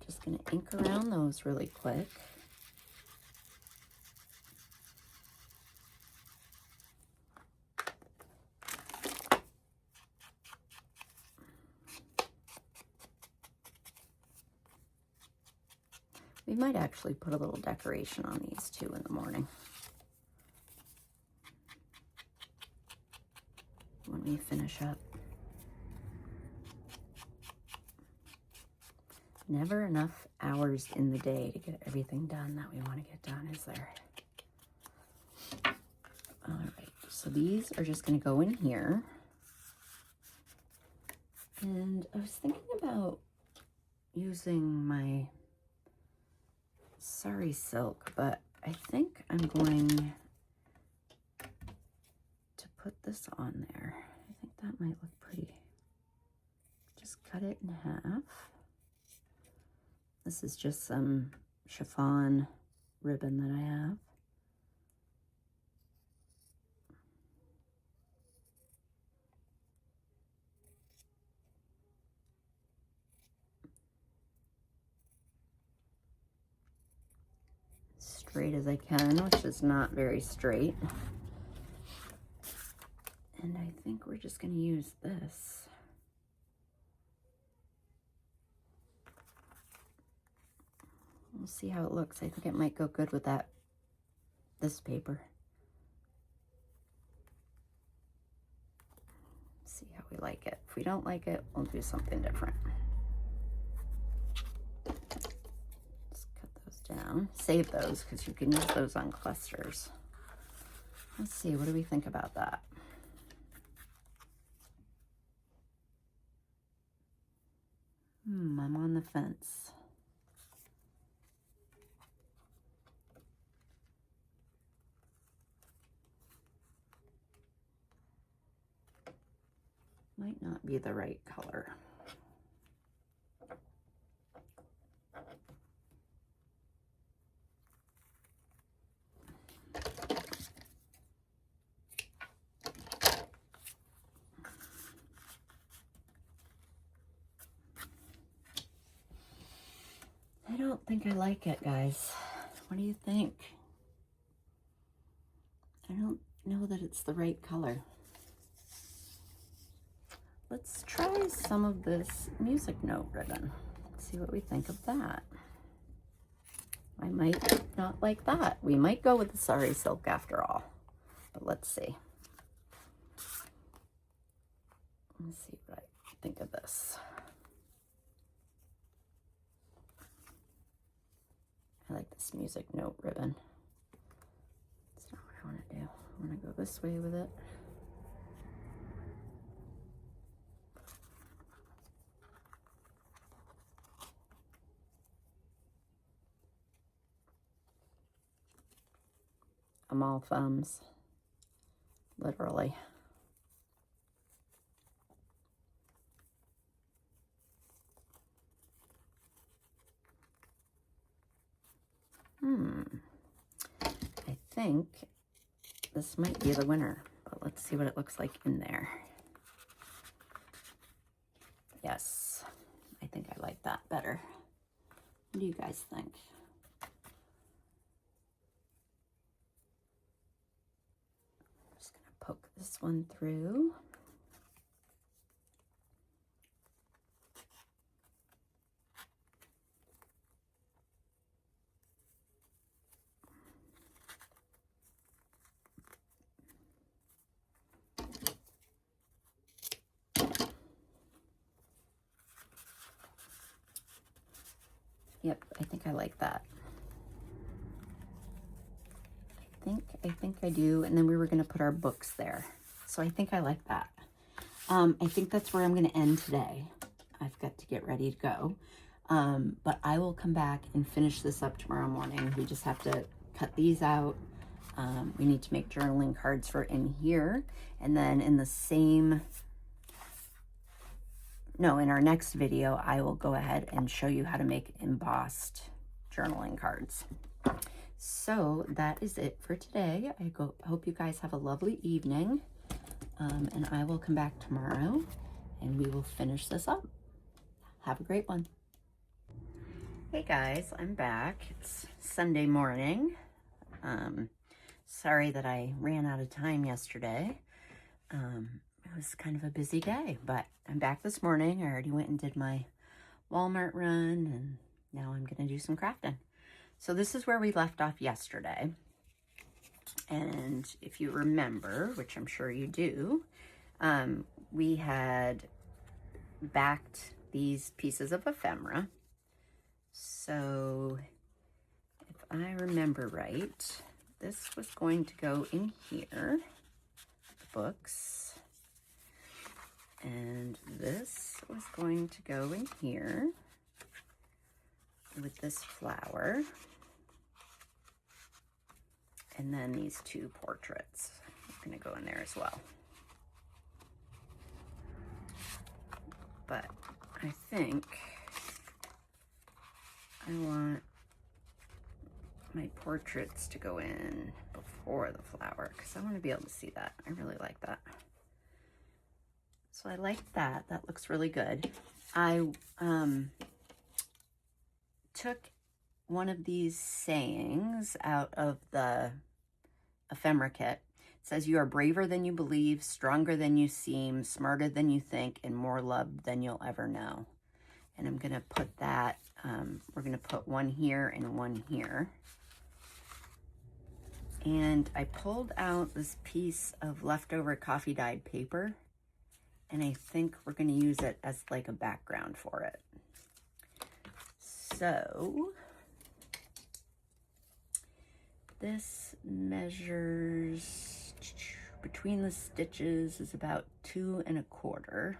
Just gonna ink around those really quick. We might actually put a little decoration on these too in the morning when we finish up. Never enough hours in the day to get everything done that we want to get done, is there? All right, so these are just going to go in here. And I was thinking about using my sari silk, but I think I'm going to put this on there. I think that might look pretty. Just cut it in half. This is just some chiffon ribbon that I have. Straight as I can, which is not very straight. And I think we're just going to use this. We'll see how it looks. I think it might go good with this paper. See how we like it. If we don't like it, we'll do something different. Just cut those down. Save those because you can use those on clusters. Let's see, what do we think about that? I'm on the fence. Might not be the right color. I don't think I like it, guys. What do you think? I don't know that it's the right color. Let's try some of this music note ribbon. See what we think of that. I might not like that. We might go with the sari silk after all, but let's see. Let's see what I think of this. I like this music note ribbon. That's not what I want to do. I want to go this way with it. I'm all thumbs, literally. I think this might be the winner, but let's see what it looks like in there. Yes, I think I like that better. What do you guys think? I'm just gonna poke this one through. Yep, I think I like that. I think I do. And then we were going to put our books there. So I think I like that. I think that's where I'm going to end today. I've got to get ready to go. But I will come back and finish this up tomorrow morning. We just have to cut these out. We need to make journaling cards for in here. And then in the same... No, in our next video, I will go ahead and show you how to make embossed journaling cards. So that is it for today. I hope you guys have a lovely evening. And I will come back tomorrow and we will finish this up. Have a great one. Hey guys, I'm back. It's Sunday morning. Sorry that I ran out of time yesterday. It was kind of a busy day, but I'm back this morning. I already went and did my Walmart run, and now I'm going to do some crafting. So this is where we left off yesterday. And if you remember, which I'm sure you do, we had backed these pieces of ephemera. So if I remember right, this was going to go in here, books, and this was going to go in here with this flower, and then these two portraits are going to go in there as well. But I think I want my portraits to go in before the flower because I want to be able to see that. I really like that. So I like that. That looks really good. I took one of these sayings out of the ephemera kit. It says, "You are braver than you believe, stronger than you seem, smarter than you think, and more loved than you'll ever know." And I'm going to put that, we're going to put one here and one here. And I pulled out this piece of leftover coffee dyed paper, and I think we're going to use it as like a background for it. So this measures, between the stitches is about 2 1/4.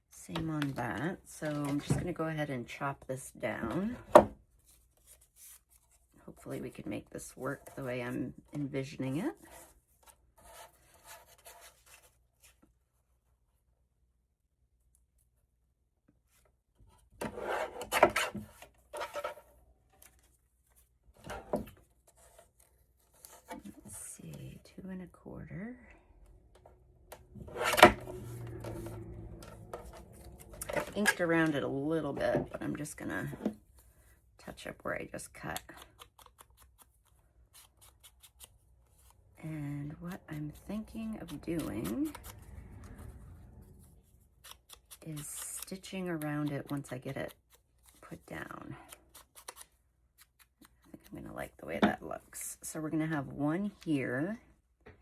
Same on that. So I'm just going to go ahead and chop this down. Hopefully we can make this work the way I'm envisioning it. Let's see, 2 1/4. I've inked around it a little bit, but I'm just gonna touch up where I just cut. And what I'm thinking of doing is stitching around it once I get it put down. I think I'm gonna like the way that looks. So we're gonna have one here, and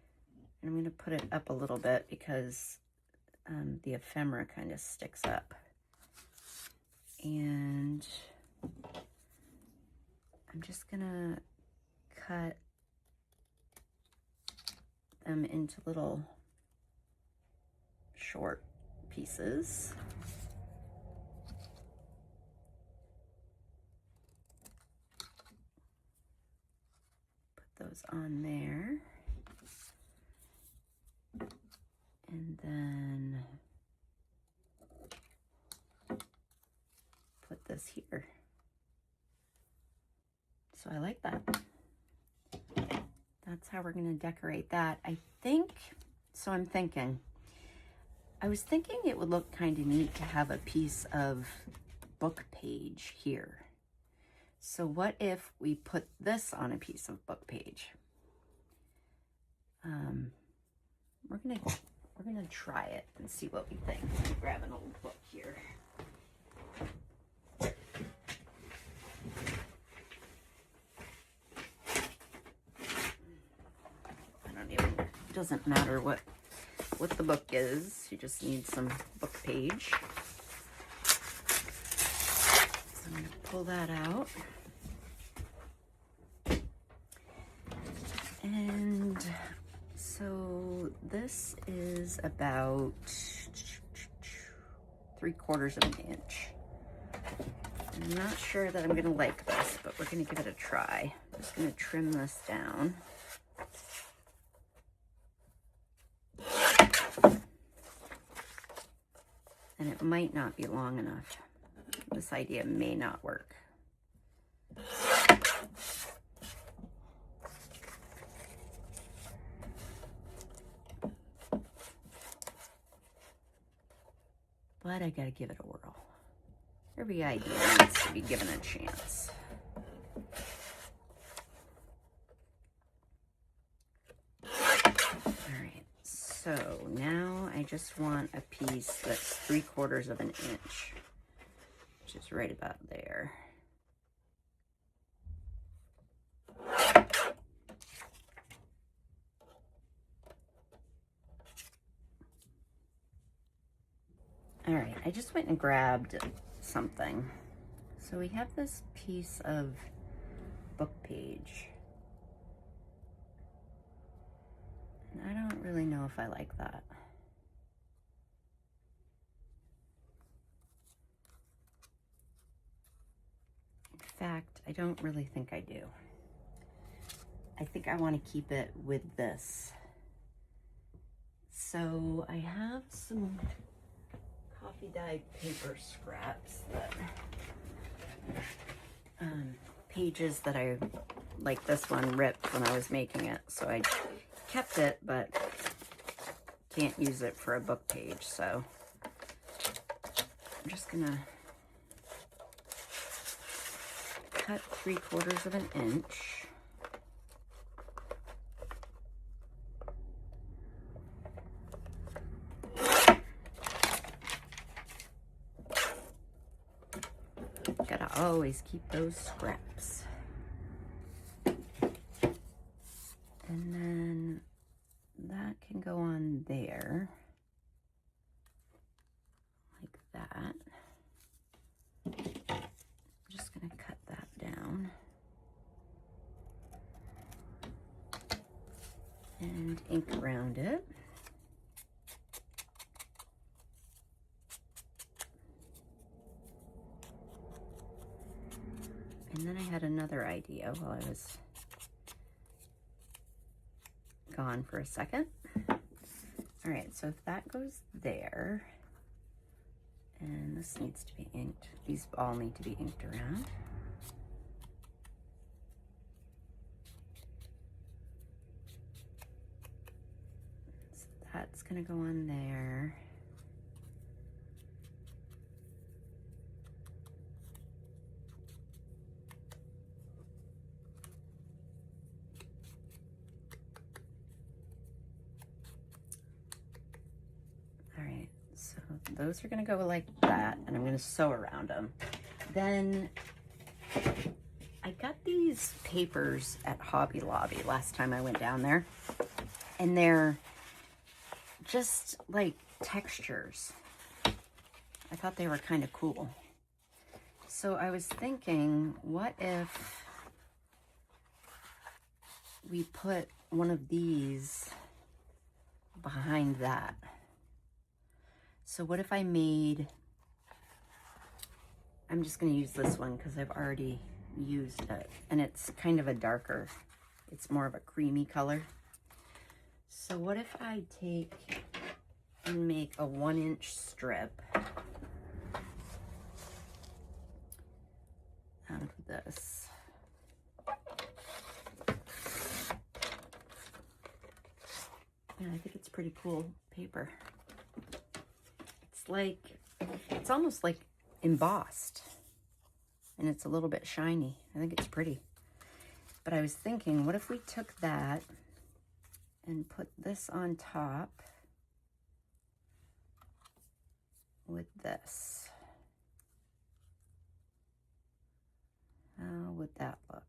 I'm gonna put it up a little bit because the ephemera kind of sticks up. And I'm just gonna cut them into little short pieces. Put those on there. And then put this here. So I like that. That's how we're going to decorate that. I think, so I'm thinking, I was thinking it would look kind of neat to have a piece of book page here. So what if we put this on a piece of book page? We're gonna try it and see what we think. Let me grab an old book here. It doesn't matter what the book is. You just need some book page. So I'm gonna pull that out. And so this is about 3/4 of an inch. I'm not sure that I'm gonna like this, but we're gonna give it a try. I'm just gonna trim this down. And it might not be long enough. This idea may not work. But I gotta give it a whirl. Every idea needs to be given a chance. Alright, so now I just want a piece that's 3/4 of an inch, which is right about there. All right, I just went and grabbed something. So we have this piece of book page. And I don't really know if I like that. In fact, I don't really think I do. I think I want to keep it with this. So I have some coffee dyed paper scraps that pages that I, like this one, ripped when I was making it. So I kept it, but can't use it for a book page. So I'm just gonna cut 3/4 of an inch. Gotta always keep those scraps. And then that can go on there, like that. I'm just gonna cut that down. And ink around it. And then I had another idea while I was gone for a second. All right, so if that goes there, and this needs to be inked, these all need to be inked around. So that's gonna go on there. So those are going to go like that, and I'm going to sew around them. Then I got these papers at Hobby Lobby last time I went down there, and they're just like textures. I thought they were kind of cool. So I was thinking, what if we put one of these behind that? So what if I made, I'm just going to use this one because I've already used it, and it's kind of a darker, it's more of a creamy color. So what if I take and make a 1-inch strip out of this. And I think it's pretty cool paper. It's almost like embossed, and it's a little bit shiny. I think it's pretty. But I was thinking, what if we took that and put this on top with this? How would that look?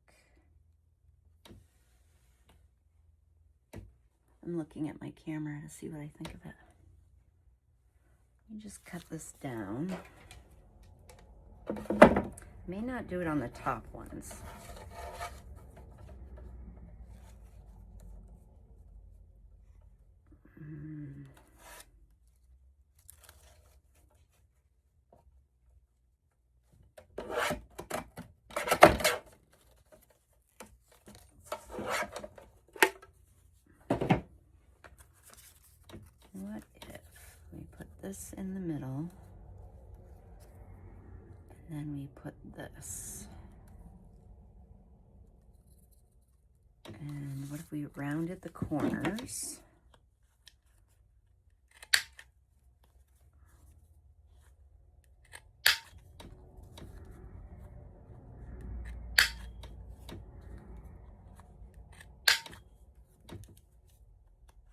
I'm looking at my camera to see what I think of it. Let me just cut this down. May not do it on the top ones. What if we put this in the middle, and then we put this? And what if we rounded the corners?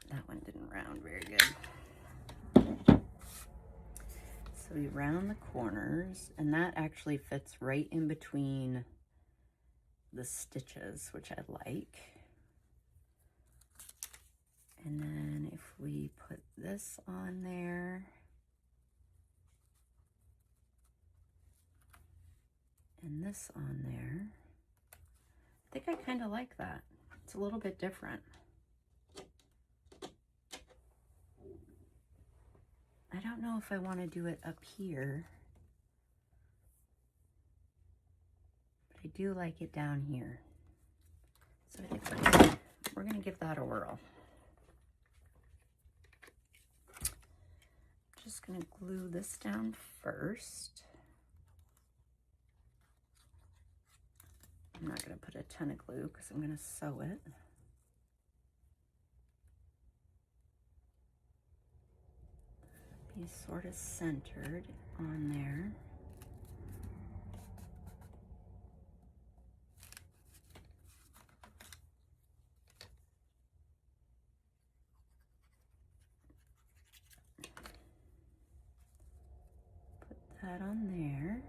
That one didn't round very good. So we round the corners, and that actually fits right in between the stitches, which I like. And then if we put this on there, and this on there. I think I kind of like that. It's a little bit different. I don't know if I want to do it up here, but I do like it down here. So I think we're gonna give that a whirl. Just gonna glue this down first. I'm not gonna put a ton of glue because I'm gonna sew it. Be sort of centered on there. Put that on there.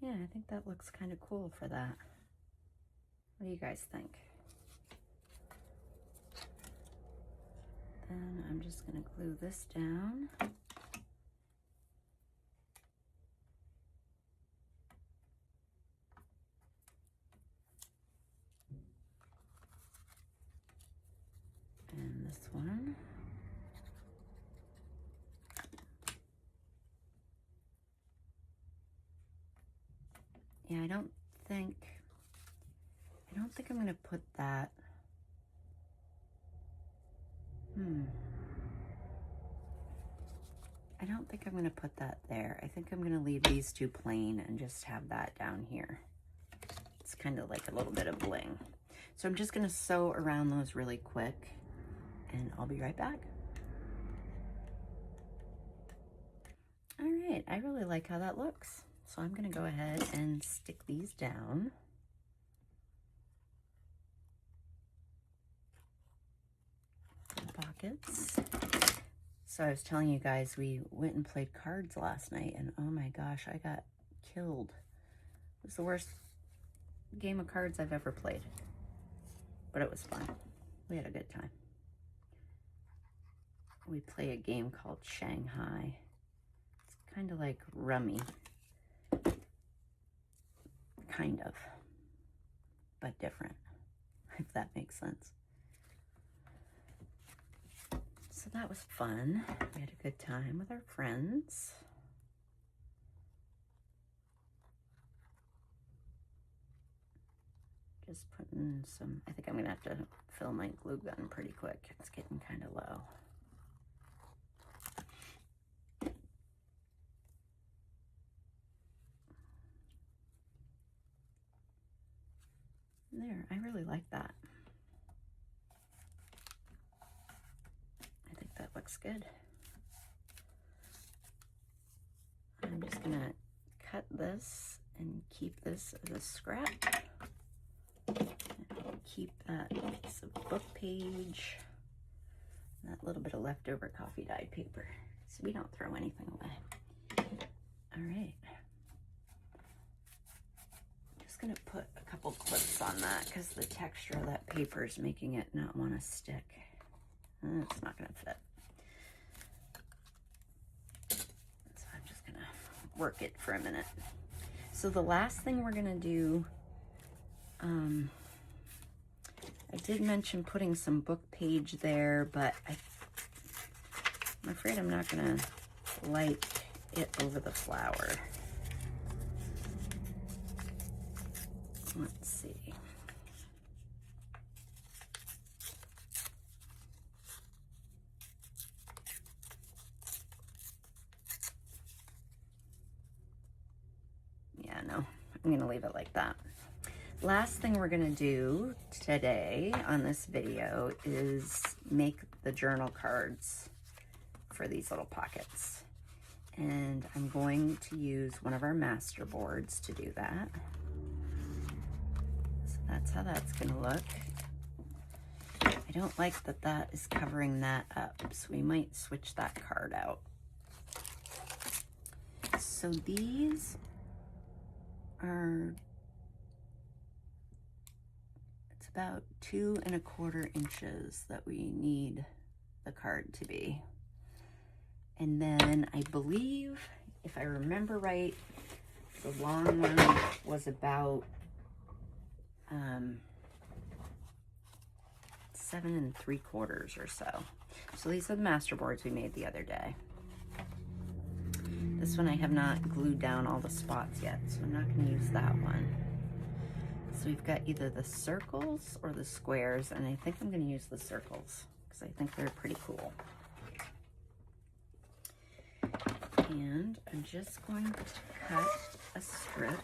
Yeah, I think that looks kind of cool for that. What do you guys think? Then I'm just going to glue this down. And this one. Yeah, I don't think I'm going to put that. I don't think I'm going to put that there. I think I'm going to leave these two plain and just have that down here. It's kind of like a little bit of bling. So I'm just going to sew around those really quick, and I'll be right back. All right, I really like how that looks. So I'm going to go ahead and stick these down. Pockets. So I was telling you guys, we went and played cards last night, and oh my gosh, I got killed. It was the worst game of cards I've ever played, but it was fun. We had a good time. We play a game called Shanghai. It's kind of like rummy, kind of, but different, if that makes sense. So that was fun. We had a good time with our friends. Just putting some, I think I'm gonna have to fill my glue gun pretty quick. It's getting kind of low. There, I really like that. I think that looks good. I'm just gonna cut this and keep this as a scrap. Keep that piece of book page, that little bit of leftover coffee dyed paper, so we don't throw anything away. All right. I'm just gonna put a couple clips on that because the texture of that paper is making it not want to stick. It's not gonna fit. So I'm just gonna work it for a minute. So the last thing we're gonna do, I did mention putting some book page there, but I'm afraid I'm not gonna like it over the flower. Let's see. Yeah, no, I'm gonna leave it like that. Last thing we're gonna do today on this video is make the journal cards for these little pockets. And I'm going to use one of our master boards to do that. So that's how that's gonna look. I don't like that that is covering that up, so we might switch that card out. So these are, it's about 2 1/4 inches that we need the card to be. And then I believe, if I remember right, the long one was about 7 3/4 or so. So these are the master boards we made the other day. This one I have not glued down all the spots yet, so I'm not going to use that one. So we've got either the circles or the squares, and I think I'm going to use the circles because I think they're pretty cool. And I'm just going to cut a strip.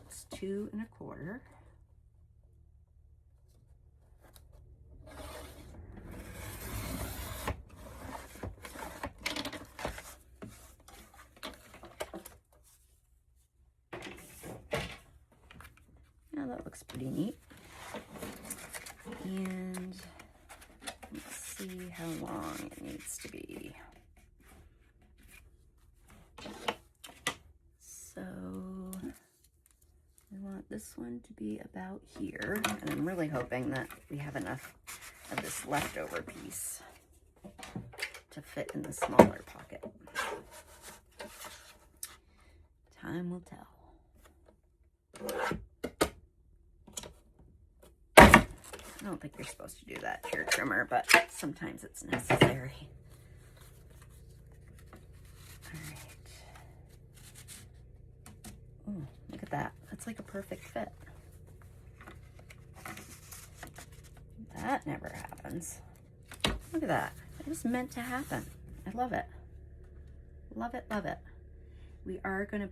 It's 2 1/4. Now that looks pretty neat. And let's see how long it needs to be. So I want this one to be about here, and I'm really hoping that we have enough of this leftover piece to fit in the smaller pocket. Time will tell. I don't think you're supposed to do that to your trimmer, but sometimes it's necessary. All right. Ooh, look at that. That's like a perfect fit. That never happens. Look at that. It was meant to happen. I love it. Love it, love it. We are going to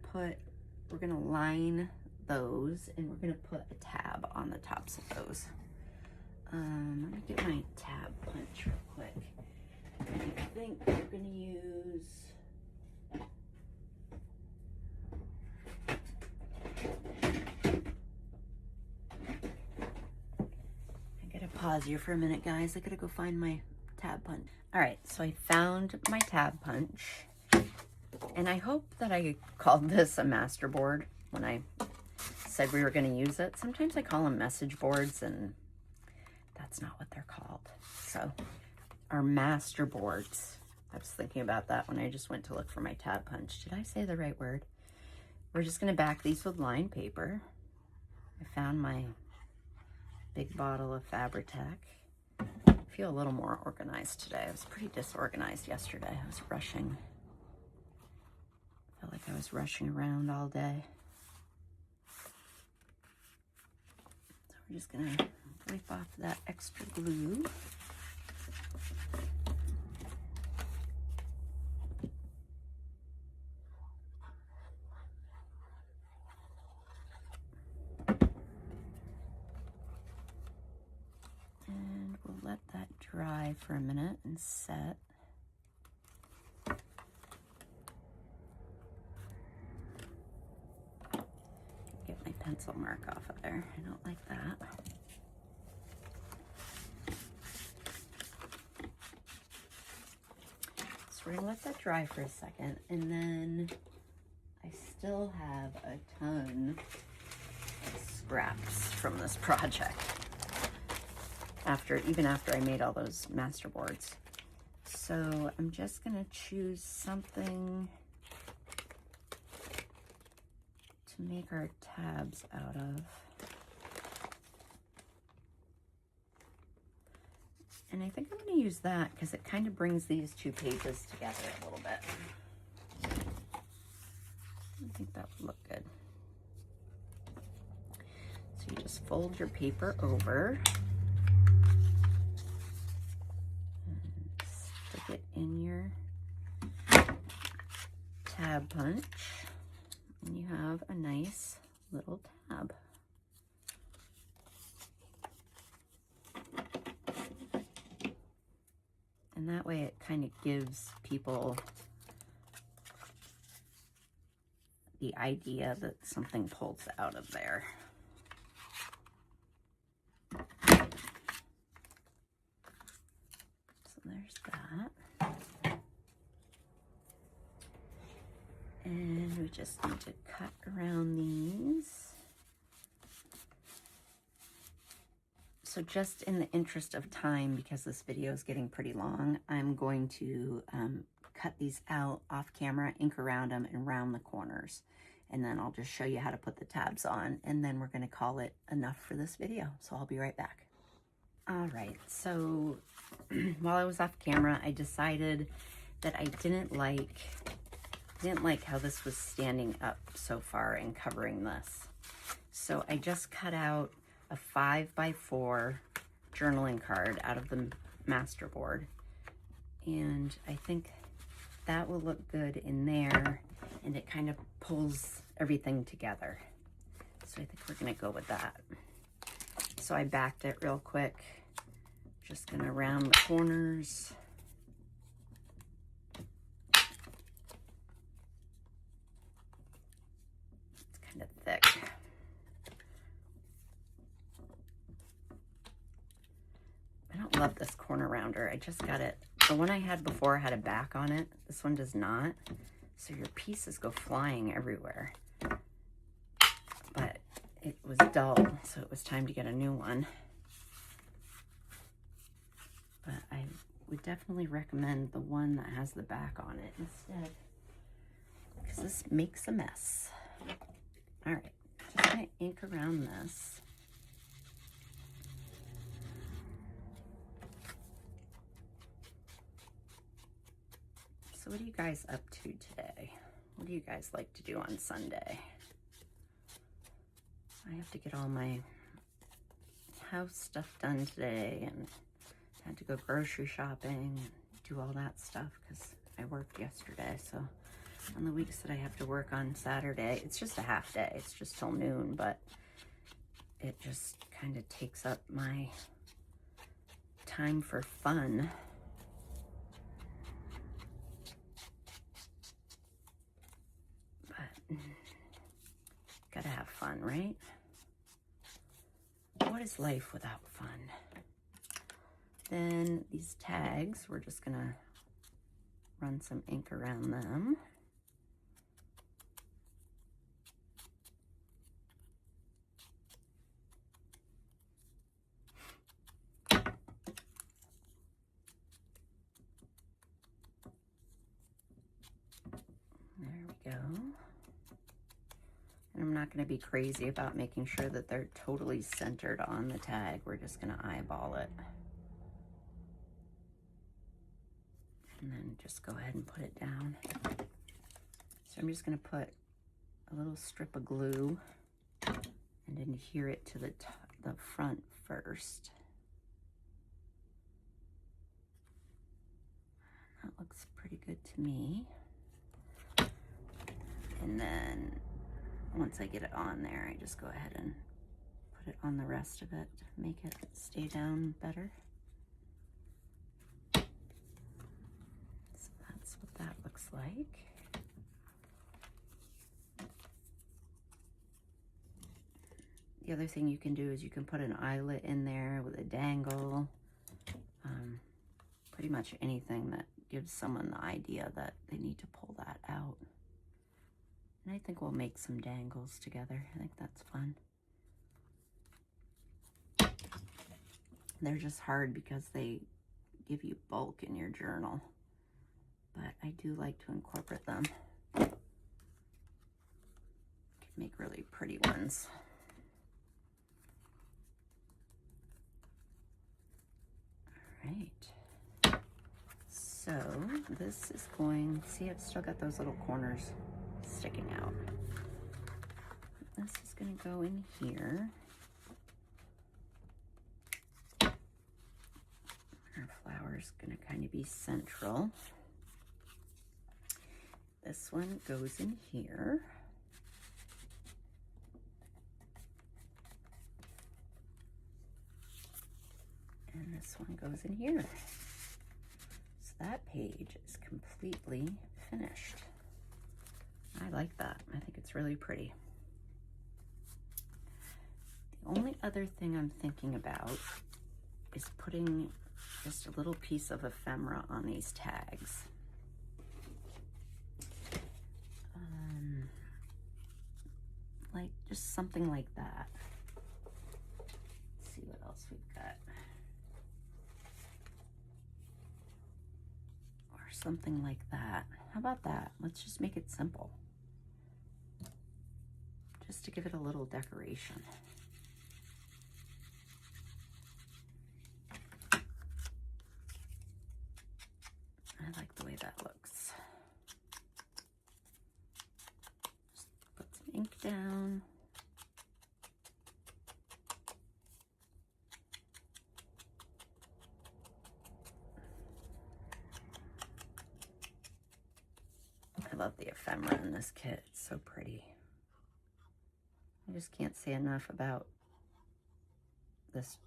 we're going to line those, and we're going to put a tab on the tops of those. Let me get my tab punch real quick. I think we're going to use I gotta pause here for a minute, guys. I gotta go find my tab punch. All right, so I found my tab punch, and I hope that I called this a master board when I said we were going to use it. Sometimes I call them message boards, and that's not what they're called. So our master boards, I was thinking about that when I just went to look for my tab punch. Did I say the right word? We're just going to back these with lined paper. I found my big bottle of Fabri-Tac. I feel a little more organized today. I was pretty disorganized yesterday. I was rushing. I felt like I was rushing around all day. So we're just going to wipe off that extra glue. And we'll let that dry for a minute and set. Get my pencil mark off of there. I don't like that. So we're gonna let that dry for a second, and then I still have a ton of scraps from this project. Even after I made all those master boards. So I'm just gonna choose something to make our tabs out of. And I think I'm going to use that because it kind of brings these two pages together a little bit. I think that would look good. So you just fold your paper over and stick it in your tab punch, and you have a nice little tab. And that way it kind of gives people the idea that something pulls out of there. So there's that. And we just need to cut around these So just in the interest of time, because this video is getting pretty long, I'm going to cut these out off camera, ink around them, and round the corners. And then I'll just show you how to put the tabs on, and then we're going to call it enough for this video. So I'll be right back. All right, so while I was off camera, I decided that I didn't like how this was standing up so far and covering this. So I just cut out a 5x4 journaling card out of the master board. And I think that will look good in there, and it kind of pulls everything together. So I think we're gonna go with that. So I backed it real quick. Just gonna round the corners. It's kind of thick. I don't love this corner rounder. I just got it. The one I had before had a back on it. This one does not. So your pieces go flying everywhere. But it was dull, so it was time to get a new one. But I would definitely recommend the one that has the back on it instead, because this makes a mess. All right, just gonna ink around this. So what are you guys up to today? What do you guys like to do on Sunday? I have to get all my house stuff done today, and had to go grocery shopping and do all that stuff because I worked yesterday. So on the weeks that I have to work on Saturday, it's just a half day. It's just till noon, but it just kind of takes up my time for fun. But gotta have fun, right? What is life without fun? Then these tags, we're just gonna run some ink around them. There we go. And I'm not gonna be crazy about making sure that they're totally centered on the tag. We're just gonna eyeball it. And then just go ahead and put it down. So I'm just gonna put a little strip of glue and adhere it to the front first. That looks pretty good to me. And then once I get it on there, I just go ahead and put it on the rest of it to make it stay down better. So that's what that looks like. The other thing you can do is you can put an eyelet in there with a dangle. Pretty much anything that gives someone the idea that they need to pull that out. And I think we'll make some dangles together. I think that's fun. They're just hard because they give you bulk in your journal. But I do like to incorporate them. You can make really pretty ones. All right. So this is going, see, I've still got those little corners sticking out. This is going to go in here. Our flower's going to kind of be central. This one goes in here. And this one goes in here. So that page is completely finished. I like that. I think it's really pretty. The only other thing I'm thinking about is putting just a little piece of ephemera on these tags. Like just something like that. Let's see what else we've got. something like that. How about that? Let's just make it simple. Just to give it a little decoration. I like the way that looks. Just put some ink down. I love the ephemera in this kit. It's so pretty. I just can't say enough about this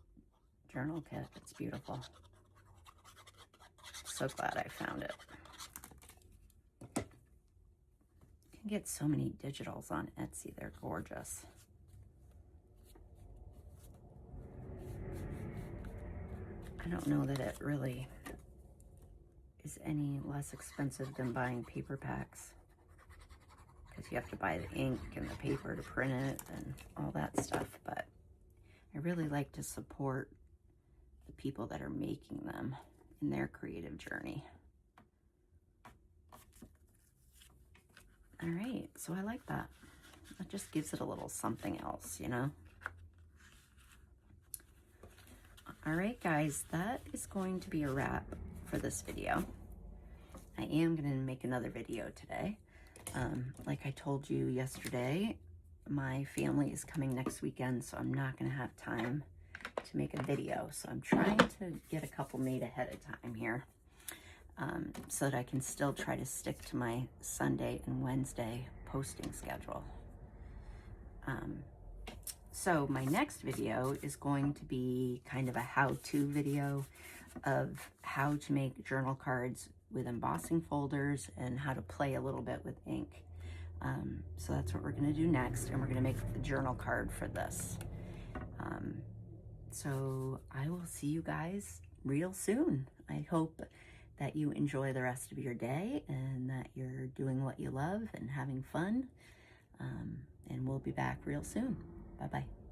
journal kit. It's beautiful. So glad I found it. You can get so many digitals on Etsy. They're gorgeous. I don't know that it really is any less expensive than buying paper packs, because you have to buy the ink and the paper to print it and all that stuff. But I really like to support the people that are making them in their creative journey. All right, so I like that. That just gives it a little something else, you know? All right, guys, that is going to be a wrap for this video. I am going to make another video today. Like I told you yesterday, my family is coming next weekend, so I'm not going to have time to make a video. So I'm trying to get a couple made ahead of time here, so that I can still try to stick to my Sunday and Wednesday posting schedule. So my next video is going to be kind of a how-to video of how to make journal cards with embossing folders and how to play a little bit with ink. So that's what we're going to do next, and we're going to make the journal card for this. So I will see you guys real soon. I hope that you enjoy the rest of your day and that you're doing what you love and having fun. And we'll be back real soon. Bye-bye.